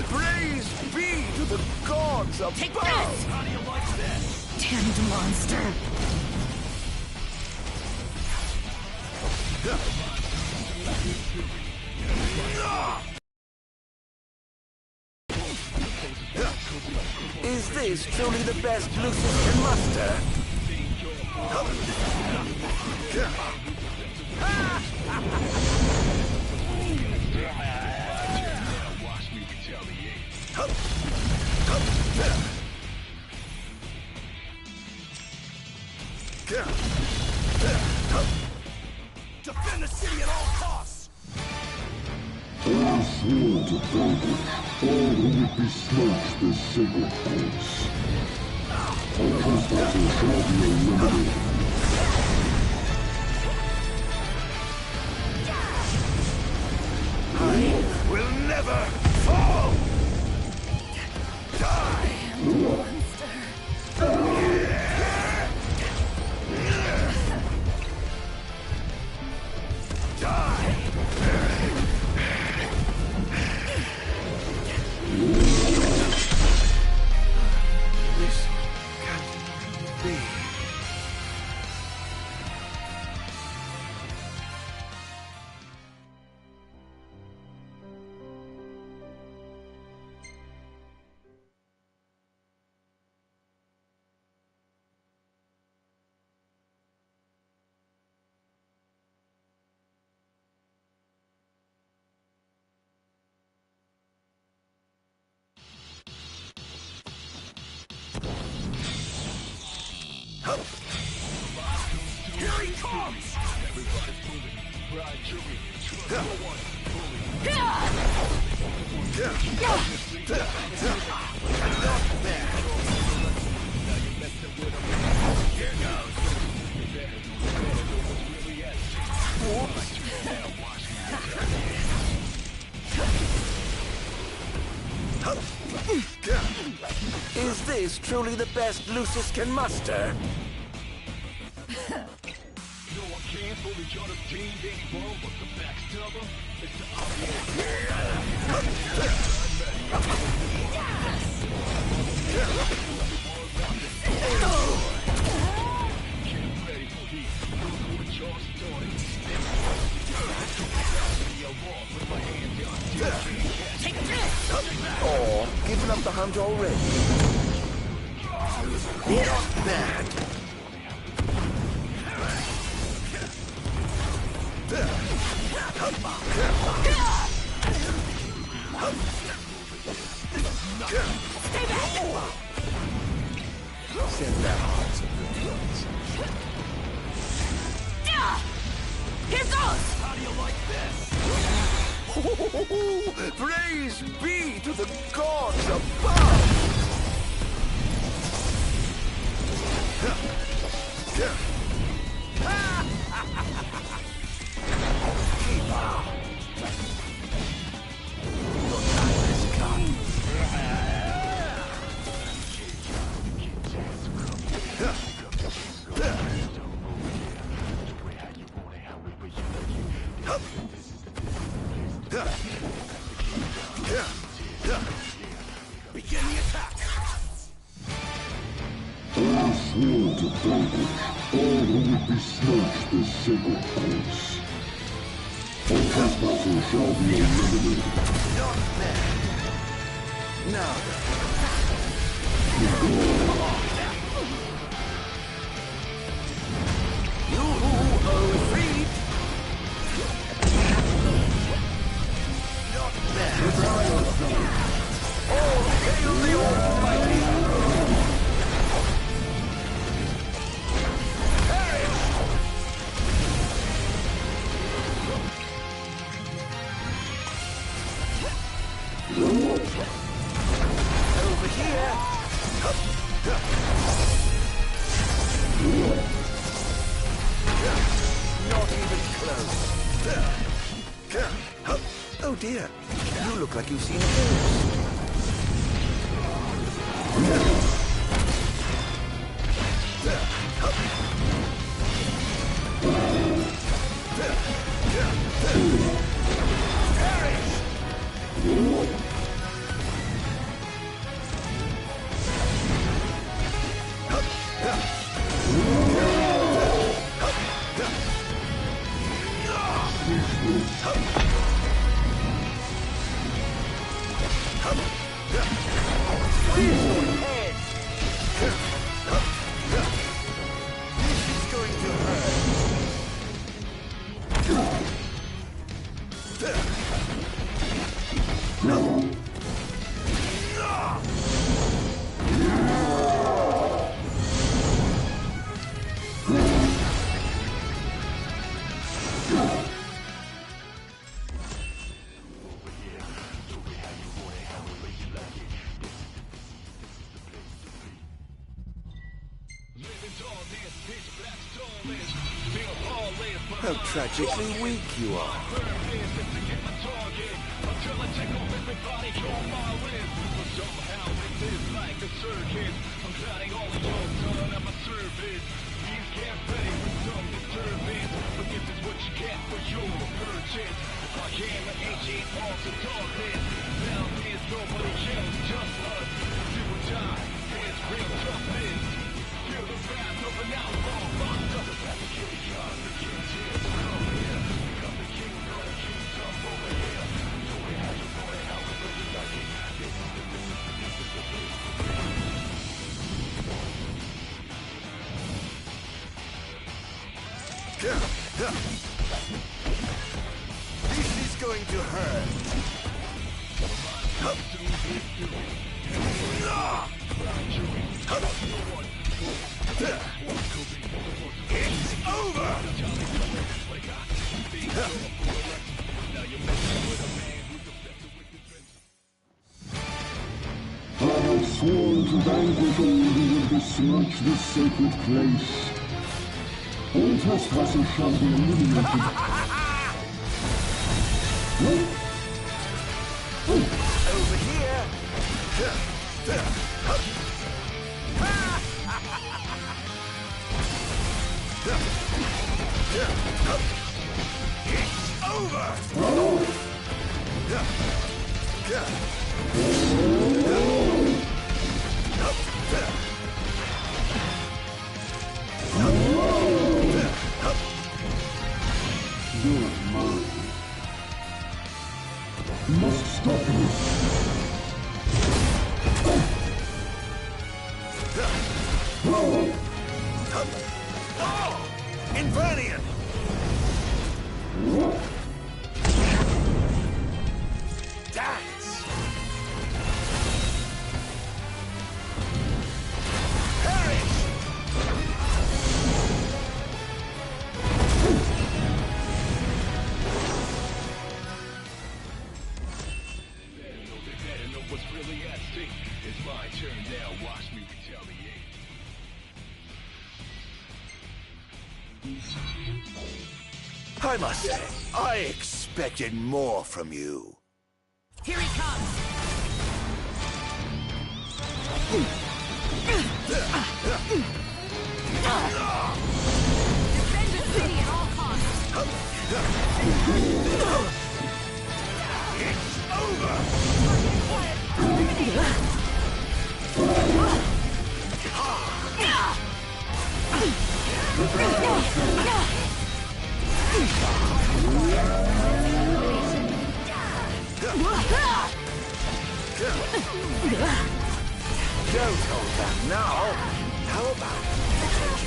Praise be to the gods above! Take this! How do you like this? Damned monster! Is this truly the best Lucius can muster? Defend the city at all costs! I swore to David, all who would besmirch this sacred place. All trespassers shall be eliminated. I will never fall! Die! This can't be. Is this truly the best Lucius can muster? Oh, giving up the hunt already? Not bad. Send that heart some good ones. Here goes! How do you like this? Praise be to the gods above! Keep up. Your time has come. Begin the attack! I swore to vanquish all who would besmirch this sacred place. All trespassers shall be eliminated. Not bad. Now you are freed. Not bad. All hail the Almighty. Over here. Not even close. Oh dear, you look like you've seen a ghost. How tragically weak you are. This is going to hurt. It's over! I have sworn to vanquish all who will besmirch this sacred place. All trespassers shall be eliminated. Over here! It's over! You're mine. Must stop this. Invernian! Dance! Perish! Better know what's really at stake. It's my turn now. Watch me retaliate. I must say, I expected more from you. Here he comes! Defend the city at all costs! It's over! Don't hold back now. How about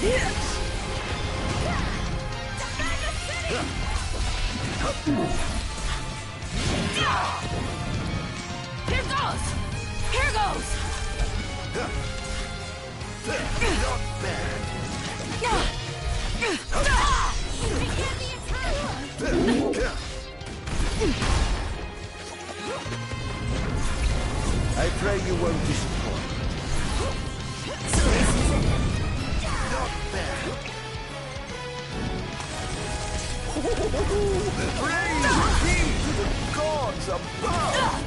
this? Here goes! Here goes! Not bad. I pray you won't disappoint. Not bad. Praise be to the gods above!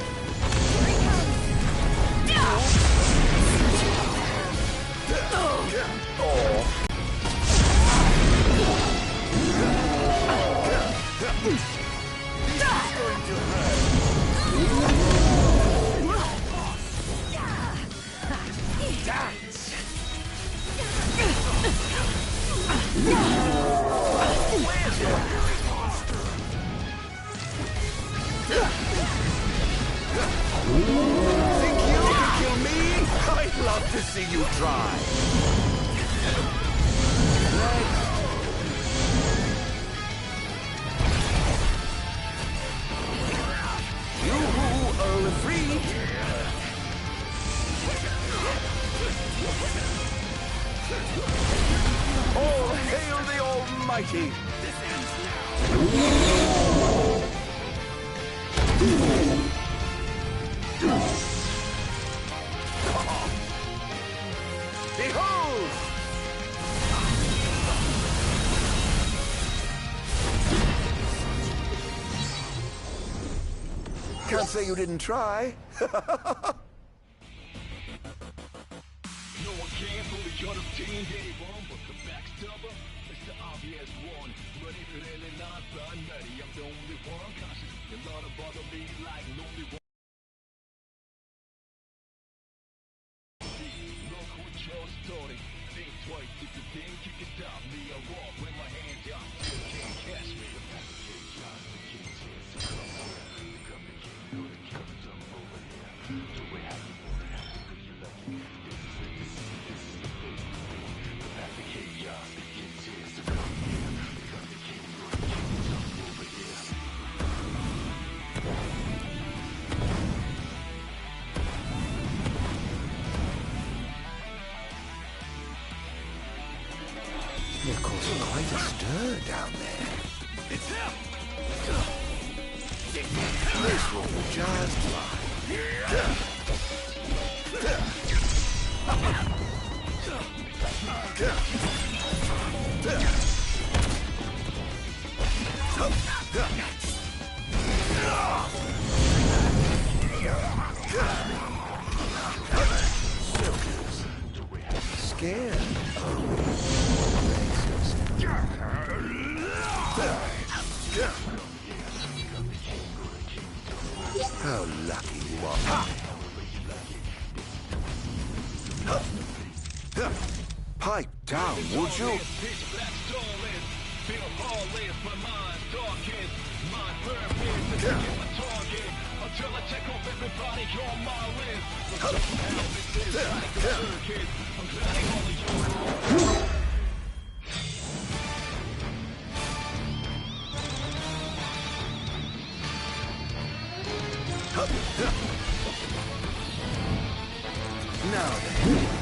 Think you can kill me? I'd love to see you try. You Earl of Free. All hail the Almighty. Behold! Can't say you didn't try. No one can fully contain anyone but the backstabber. It's the obvious one. But if it really not binary, I'm the only one conscious. A lot of bother me like lonely one. Look what you're starting. Think twice if you think you can stop me. I walk with my hands up. You can't catch me. They're causing quite a stir down there. It's him! This will be just fine. Scared? How lucky you are. Pipe down, would you? Now then.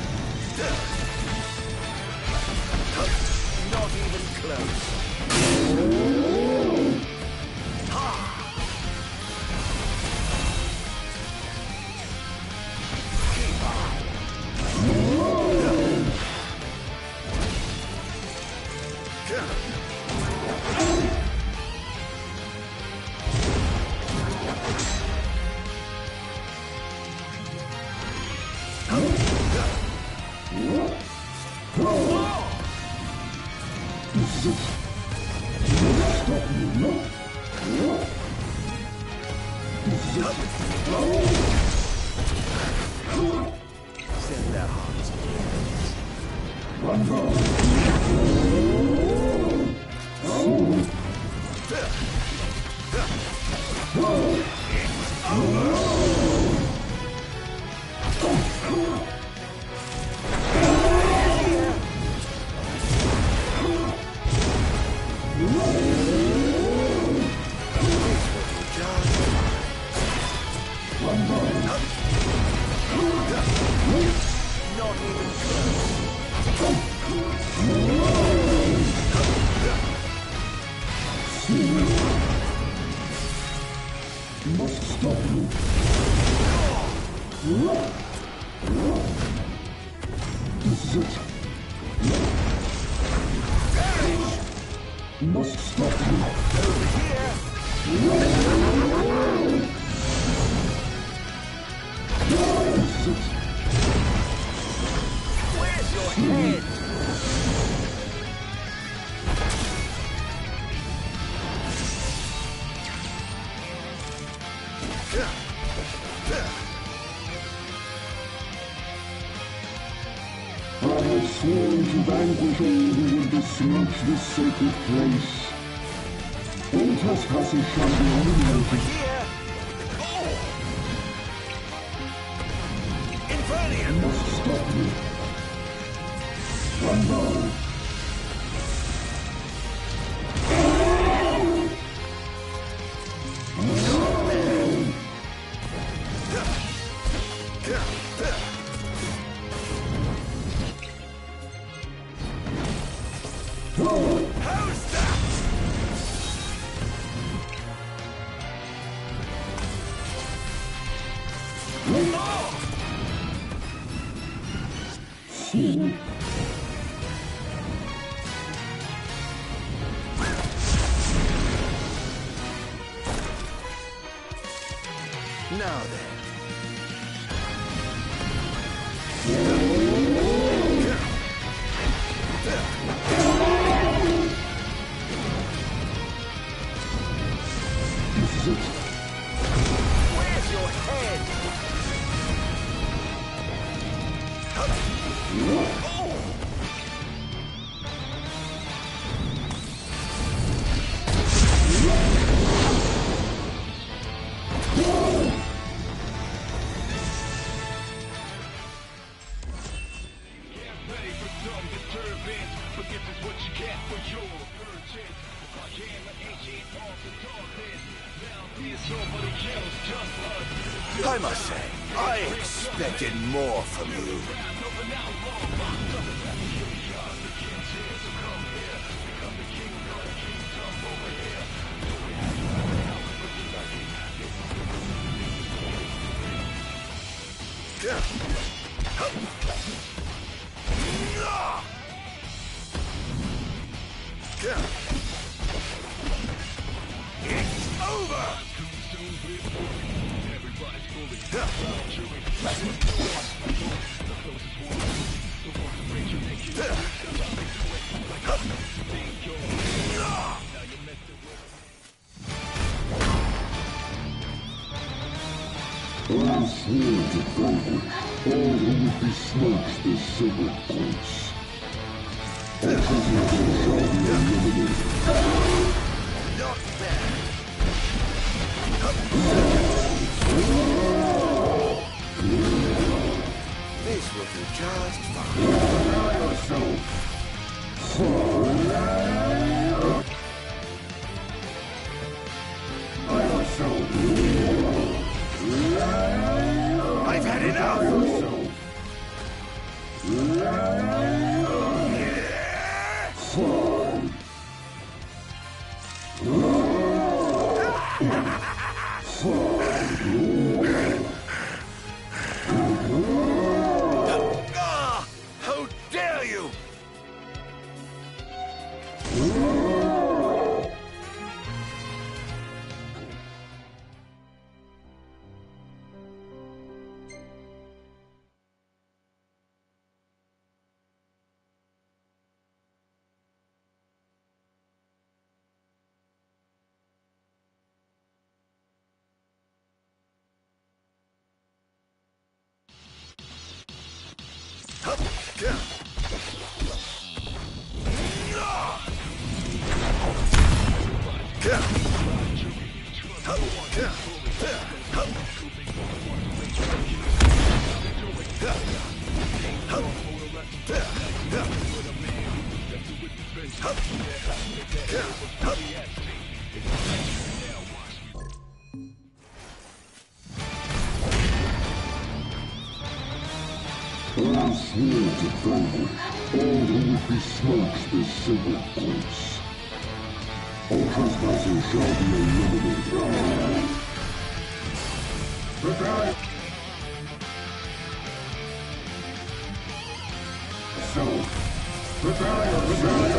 Not even close. Send their hearts to not even You must stop you. This is it. You must stop you. Over here! This is it. Where's your head? I have sworn to vanquish all who would besmirch this sacred place. All trespassers shall be eliminated. Here! You Infernium! must stop me. Rambo. How's that? See? Now then. This is it. Where's your head? I must say, I expected more from you. It's over! I swear to David, all who would be smoked the sacred points. All prisoners shall be eliminated. Not bad. This will do just fine. I've had enough! Ah! How dare you! I swear to David, all who would be smoked the sacred points. All trespassers shall be eliminated. Prepare! So, prepare yourself!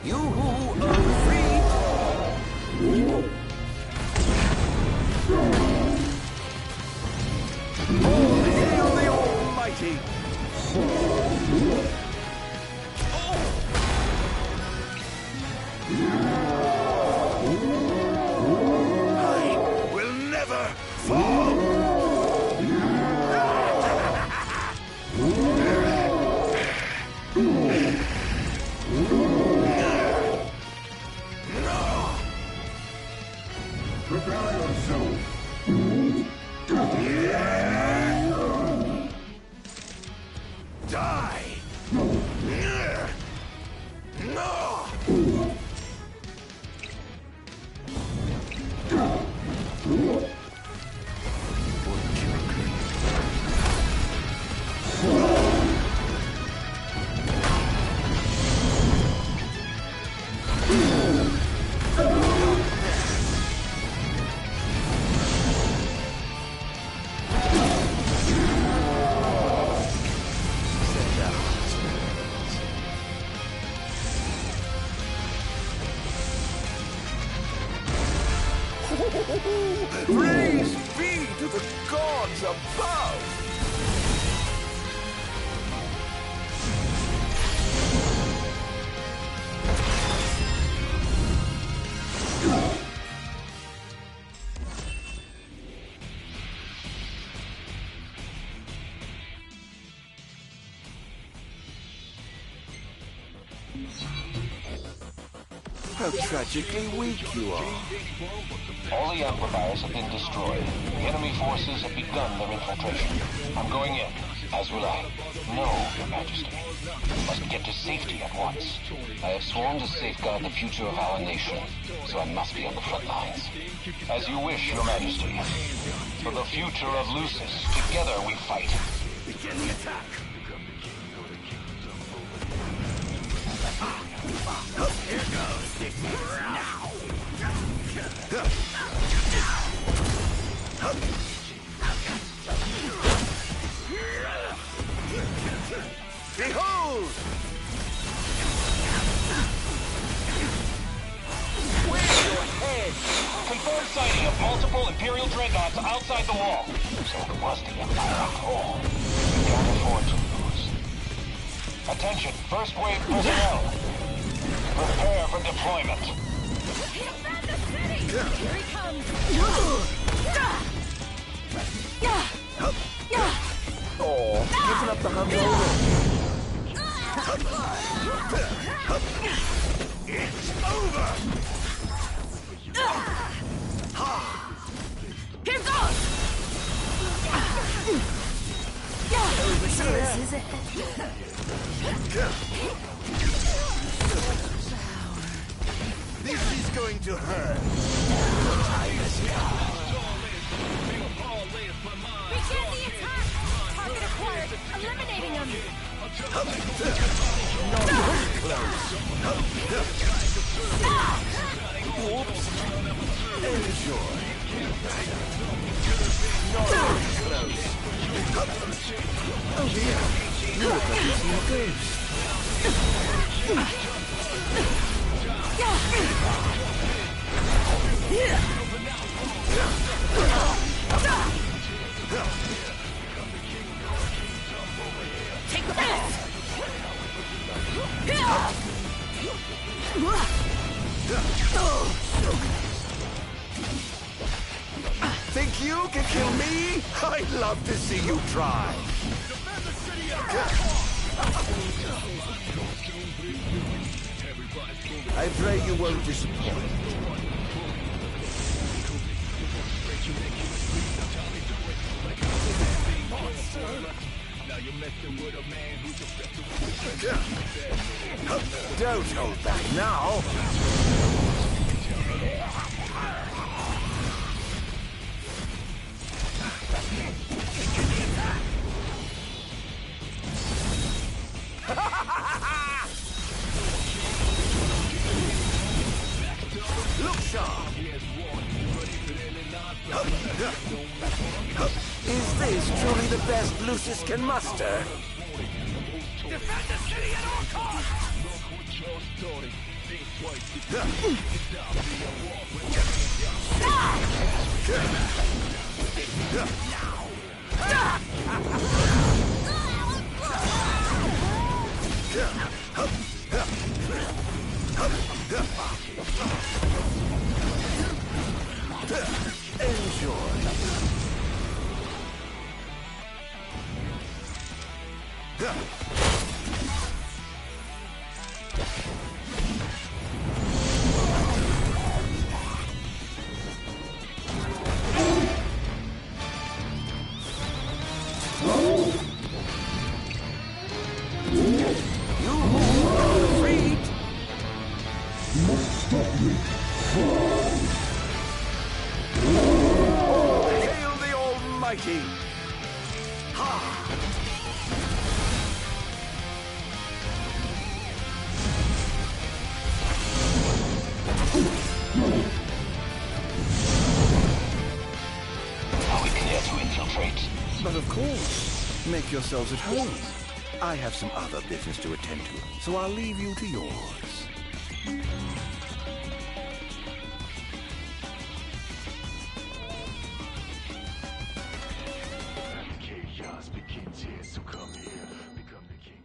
You who are free! Oh, hail the Almighty! I will never fall! Prepare yourself! Die! No! Praise be to the gods above! How tragically weak you are. All the amplifiers have been destroyed. The enemy forces have begun their infiltration. I'm going in, as will I. No, Your Majesty. We must get to safety at once. I have sworn to safeguard the future of our nation, so I must be on the front lines. As you wish, Your Majesty. For the future of Lucis, together we fight. Begin the attack! Here goes! Now! Behold! Where's your head? Confirmed sighting of multiple Imperial dreadnoughts outside the wall. So it was the Empire after all. We can't afford to lose. Attention, first wave personnel. Prepare for deployment. Defend the city! Here he comes! Oh, giving up the hunt already. It's over! Here goes! So this is it. This is going to hurt. Begin the attack! Target acquired! Eliminating them! Not very close. Whoops. Enjoy. Not very close. Oh dear. You look like you've seen a ghost. Take this! Think you can kill me? I'd love to see you try. I pray you won't disappoint. Don't hold back now. Look sharp. Is this truly the best Lucis can muster? Defend the city at all costs! Hail the Almighty! Are we clear to infiltrate? But of course. Make yourselves at home. I have some other business to attend to, so I'll leave you to yours. Chaos begins here, so come here, become the king.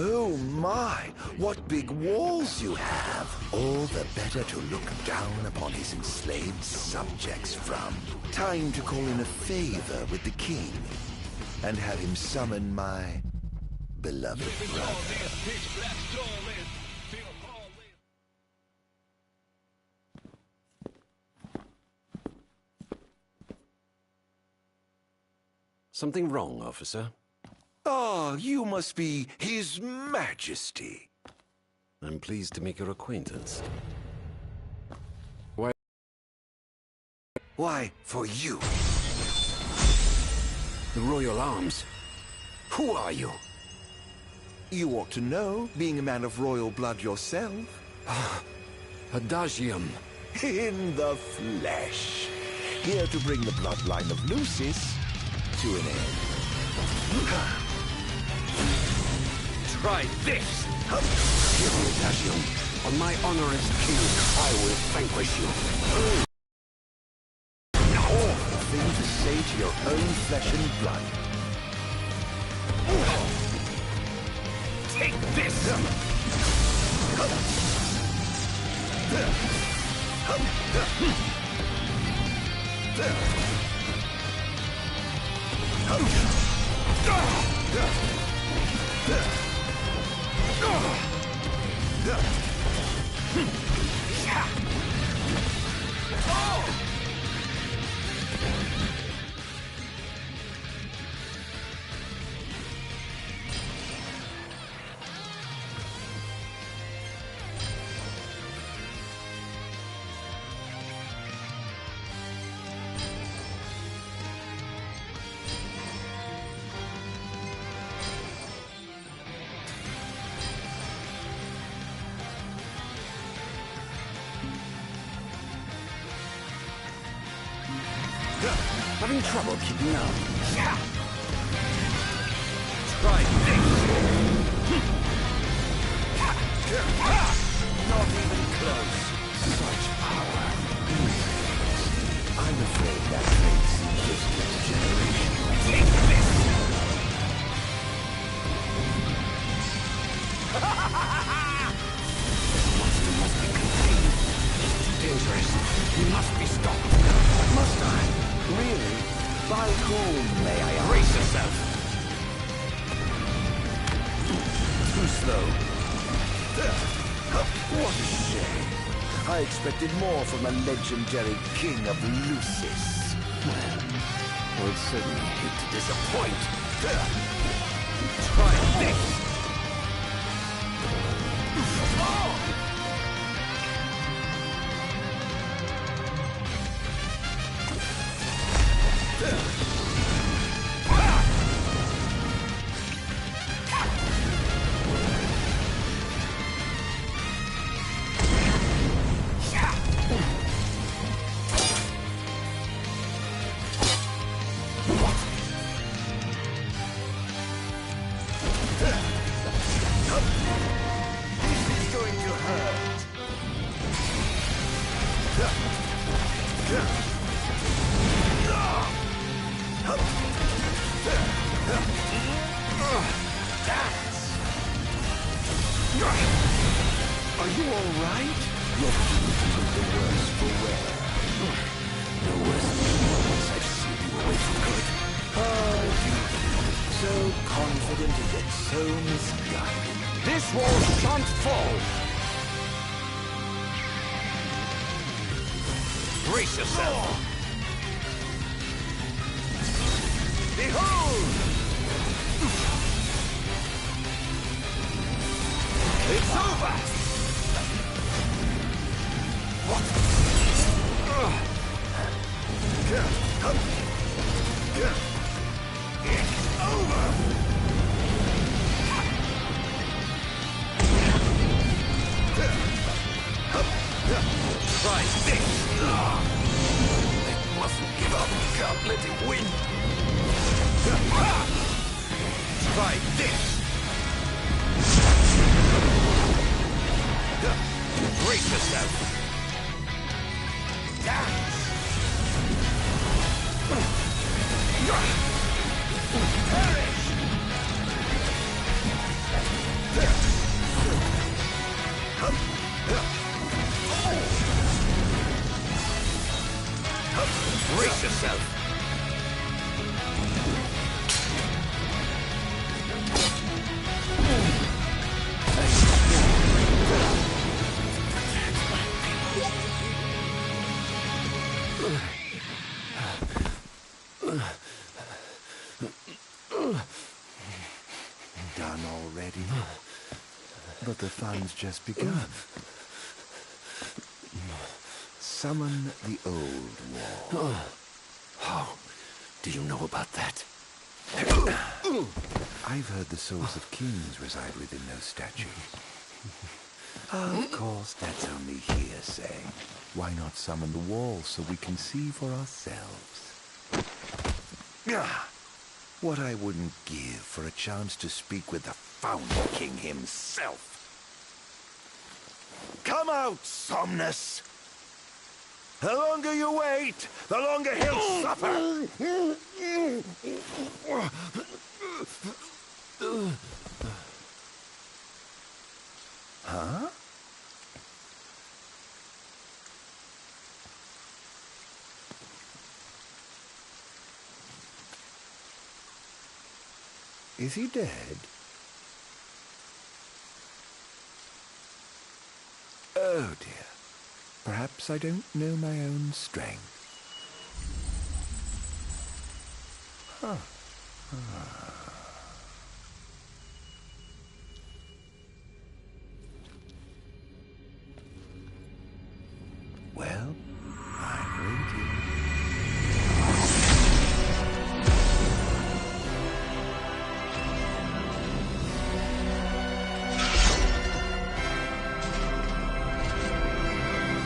Oh my, what big walls you have! All the better to look down upon his enslaved subjects from. Time to call in a favor with the king and have him summon my beloved brother. Something wrong, officer? Ah, you must be His Majesty. I'm pleased to make your acquaintance. Why? Why, for you. The Royal Arms. Who are you? You ought to know, being a man of royal blood yourself. Adagium. In the flesh. Here to bring the bloodline of Lucis to an end. Try this! Give me Adagium. On my honor as king, I will vanquish you. Awful thing to say to your own flesh and blood. Take this! Having trouble keeping up. Try this! Not even close. Such power. I'm afraid that trait's just next generation. Take this! This monster must be contained. It's too dangerous. He must be stopped. Must I? Really? By whom, may I ask? Brace yourself! Too slow. What a shame. I expected more from the legendary king of Lucis. Well, I would certainly hate to disappoint. Try this! Are you all right? Your beauty took the worse for wear. No worse than once I've seen you away from good. Oh, you so confident and yet so misguided. This wall shan't fall! Brace yourself! Behold! It's over! What? It's over! Try this! They mustn't give up. Can't let him win. Try this! Brace yourself! Perish! Done already? But the fun's just begun. Summon the old wall. How do you know about that? I've heard the souls of kings reside within those statues. Of course, that's only hearsay. Why not summon the wall so we can see for ourselves? What I wouldn't give for a chance to speak with the Founder King himself. Come out, Somnus! The longer you wait, the longer he'll suffer! Huh? Is he dead? Oh dear. Perhaps I don't know my own strength. Huh. Well, I'm waiting.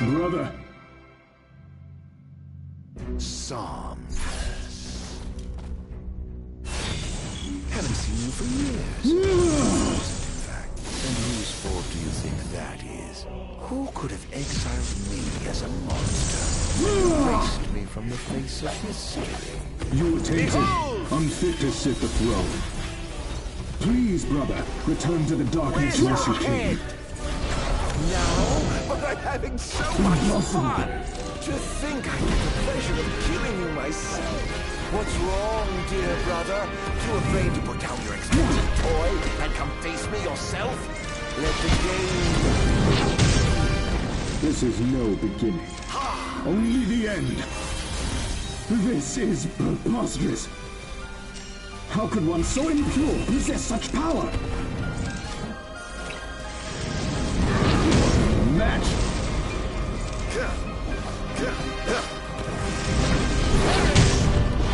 Brother. Somnus. Haven't seen you for years. In fact, and whose fault do you think that is? Who could have exiled me as a monster? Erased me from the face of history. You are tainted, unfit to sit the throne. Please, brother, return to the darkness whence you came. Now, but I'm having so much fun! To think I get the pleasure of killing you myself! What's wrong, dear brother? Too afraid to put down your expensive toy and come face me yourself? Let the game... This is no beginning. Only the end. This is preposterous. How could one so impure possess such power? Match.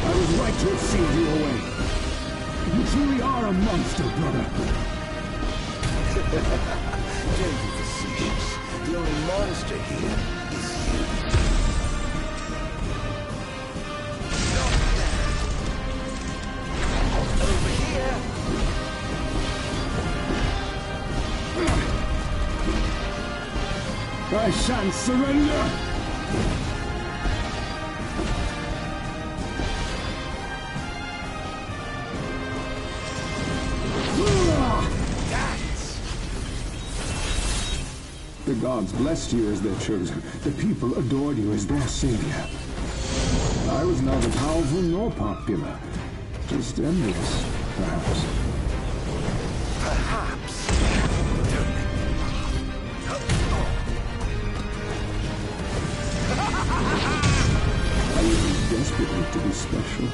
I was right to have sealed you away. You truly are a monster, brother. Don't be facetious. The only monster here is you. Not that. Over here. I shan't surrender! The gods blessed you as their chosen. The people adored you as their savior. I was neither powerful nor popular. Just envious, perhaps. Perhaps. I was desperate to be special,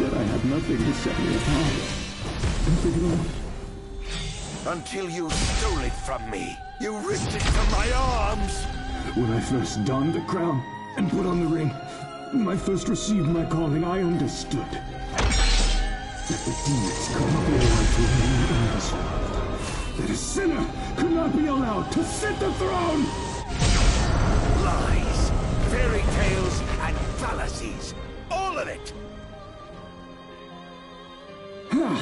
yet I had nothing to set me apart. And think of it. Until you stole it from me. You ripped it from my arms. When I first donned the crown and put on the ring, when I first received my calling, I understood that the demons could not be allowed to remain in this world. That a sinner could not be allowed to sit the throne! Lies, fairy tales, and fallacies. All of it. No!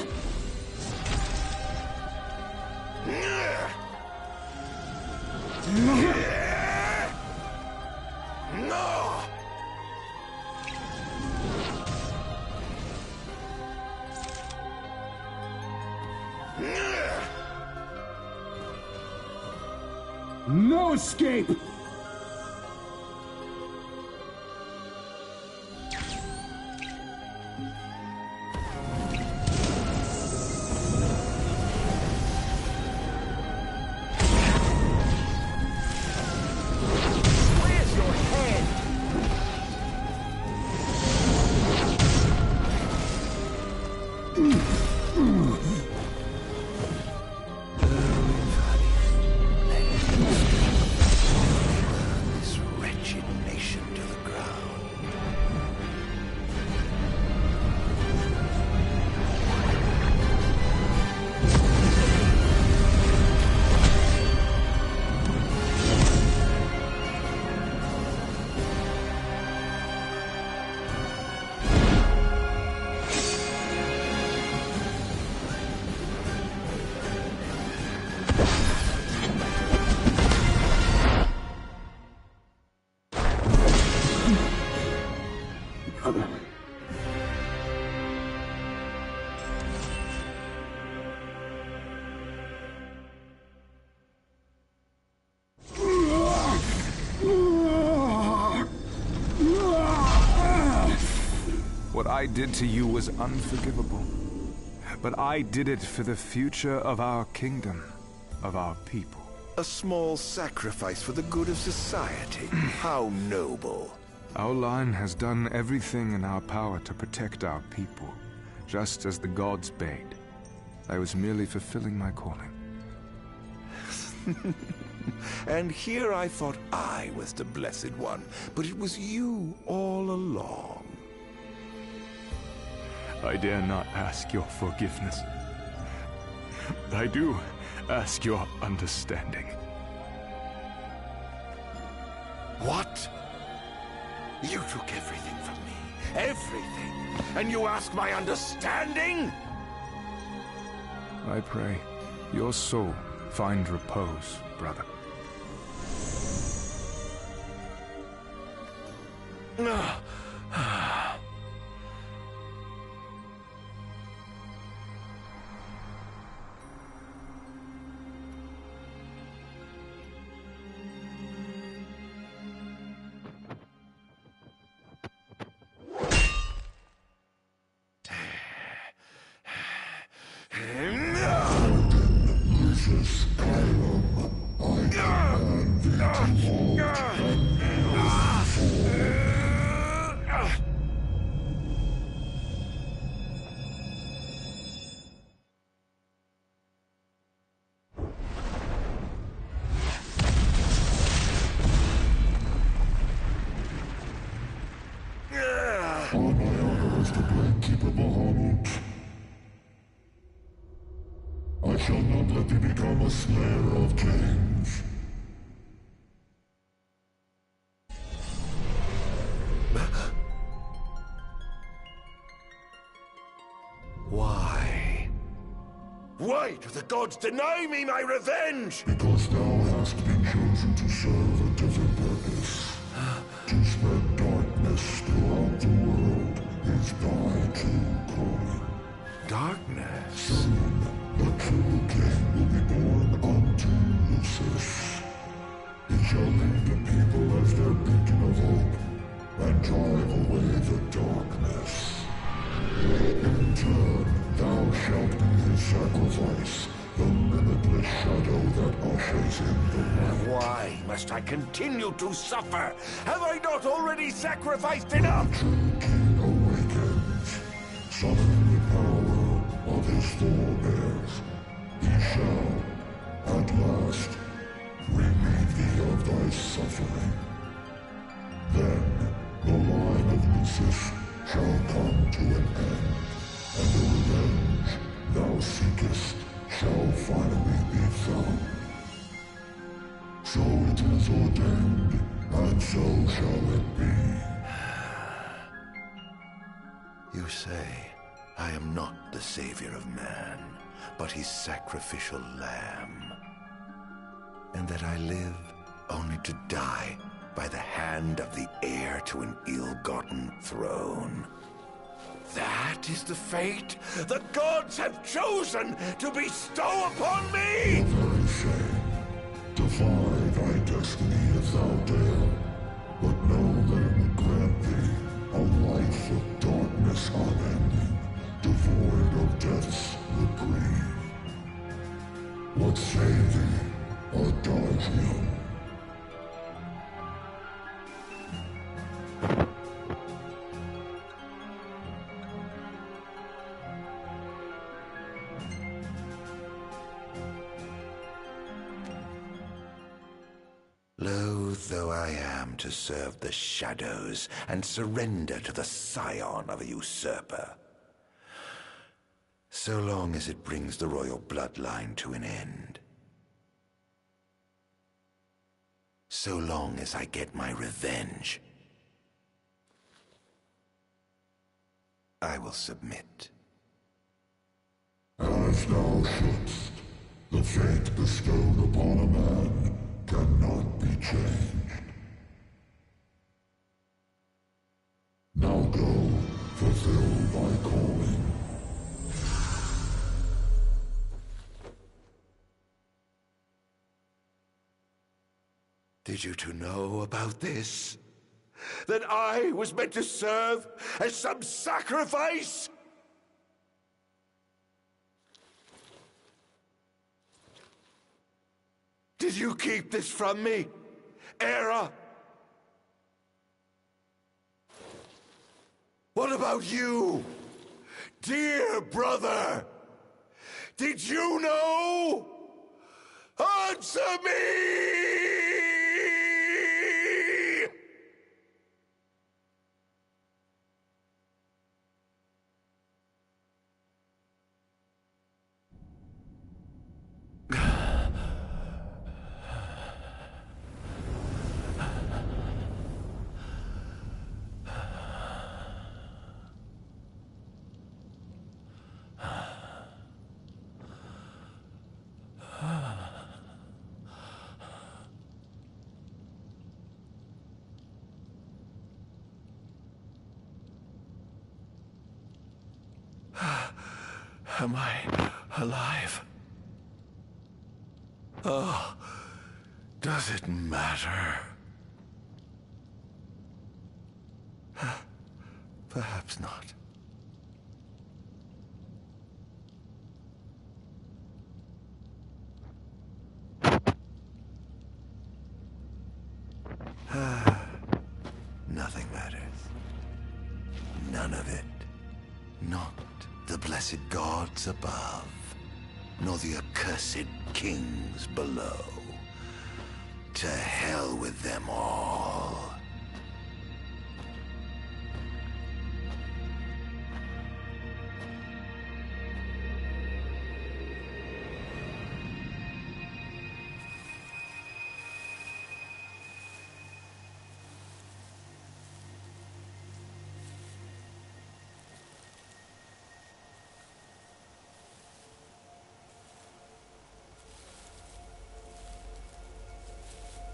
No escape! What I did to you was unforgivable. But I did it for the future of our kingdom, of our people. A small sacrifice for the good of society. How noble. Our line has done everything in our power to protect our people, just as the gods bade. I was merely fulfilling my calling. And here I thought I was the Blessed One, but it was you all along. I dare not ask your forgiveness. I do ask your understanding. What? You took everything from me. Everything. And you ask my understanding? I pray your soul find repose, brother. I shall not let thee become a slayer of kings. Why? Why do the gods deny me my revenge? Because thou hast been chosen to serve a different purpose. To spread darkness throughout the world is thy true calling. Darkness? Soon, the true king will be born unto Lucis. He shall lead the people as their beacon of hope, and drive away the darkness. In turn, thou shalt be his sacrifice, the limitless shadow that ushers in the light. Why must I continue to suffer? Have I not already sacrificed enough? The true king awakens, summoning the power of his forebears. He shall, at last, relieve thee of thy suffering. Then, the line of Lucis shall come to an end, and the revenge thou seekest shall finally be found. So it is ordained, and so shall it be. You say I am not the savior of man, but his sacrificial lamb, and that I live only to die by the hand of the heir to an ill-gotten throne. That is the fate the gods have chosen to bestow upon me! The very same. Defy thy destiny if thou dare, but know that it will grant thee a life of darkness unending, devoid of death's reprieve. What say thee, Ardyn? Loath though I am to serve the shadows and surrender to the scion of a usurper, so long as it brings the royal bloodline to an end, so long as I get my revenge, I will submit. As thou shouldst, the fate bestowed upon a man cannot be changed. Now go, fulfill thy calling. Did you two know about this? That I was meant to serve as some sacrifice? Did you keep this from me, Era? What about you, dear brother? Did you know? Answer me! Am I alive? Oh, does it matter? Perhaps not. Nothing matters. None of it. Not the blessed gods above, nor the accursed kings below. To hell with them all.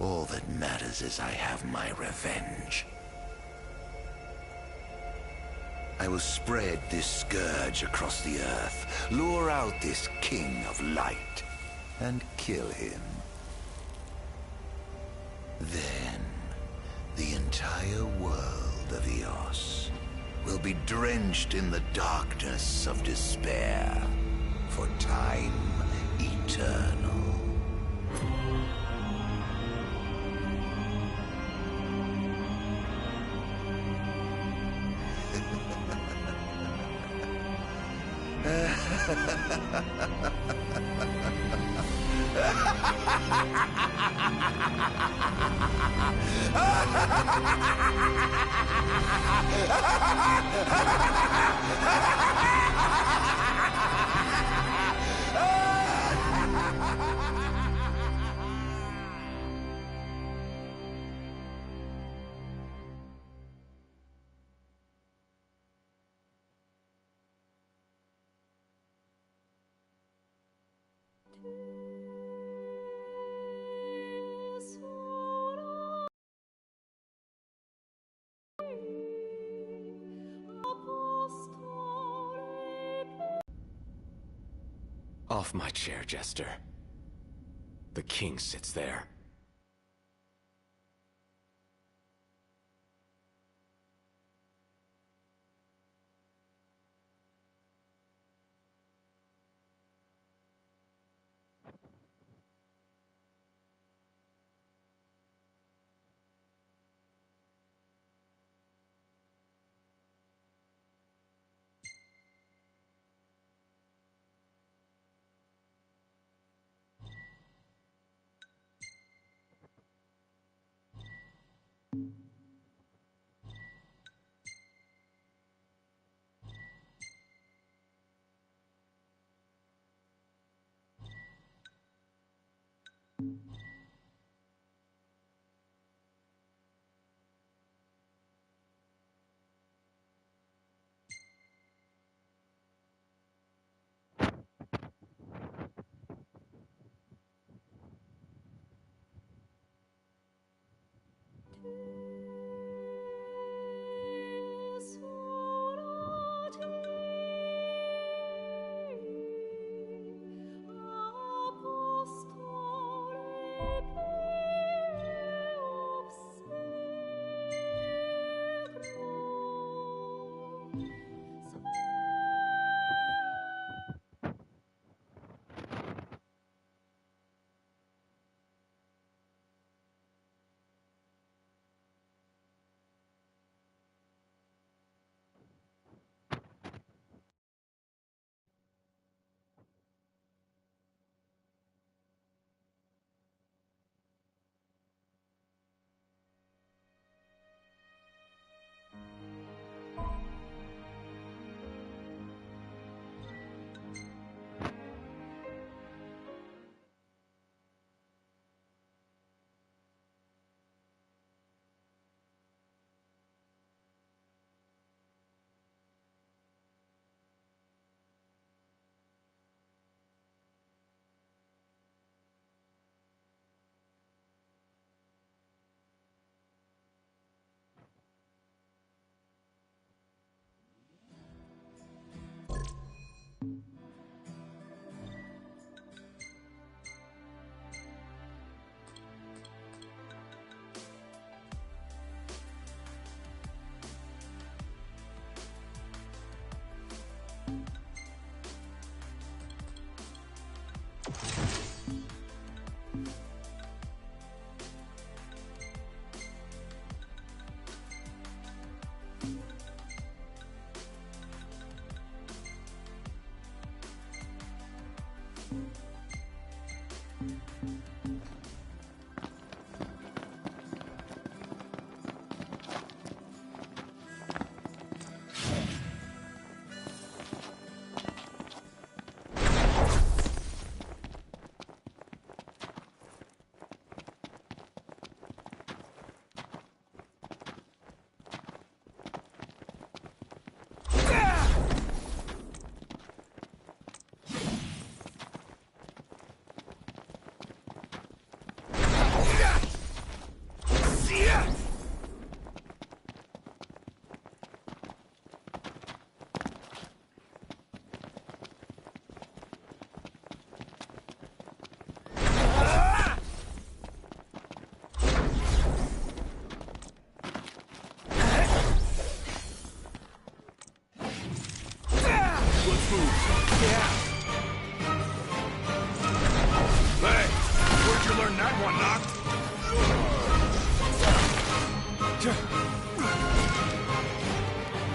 All that matters is I have my revenge. I will spread this scourge across the earth, lure out this king of light, and kill him. Then, the entire world of Eos will be drenched in the darkness of despair for time eternal. Off my chair, Jester. The king sits there. moves. Yeah. Hey, where'd you learn that one, Noct?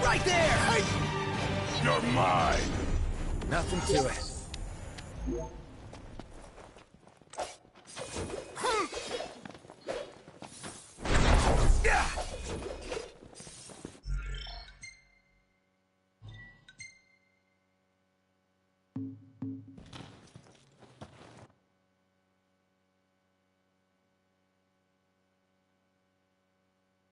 Right there! You're mine. Nothing to it.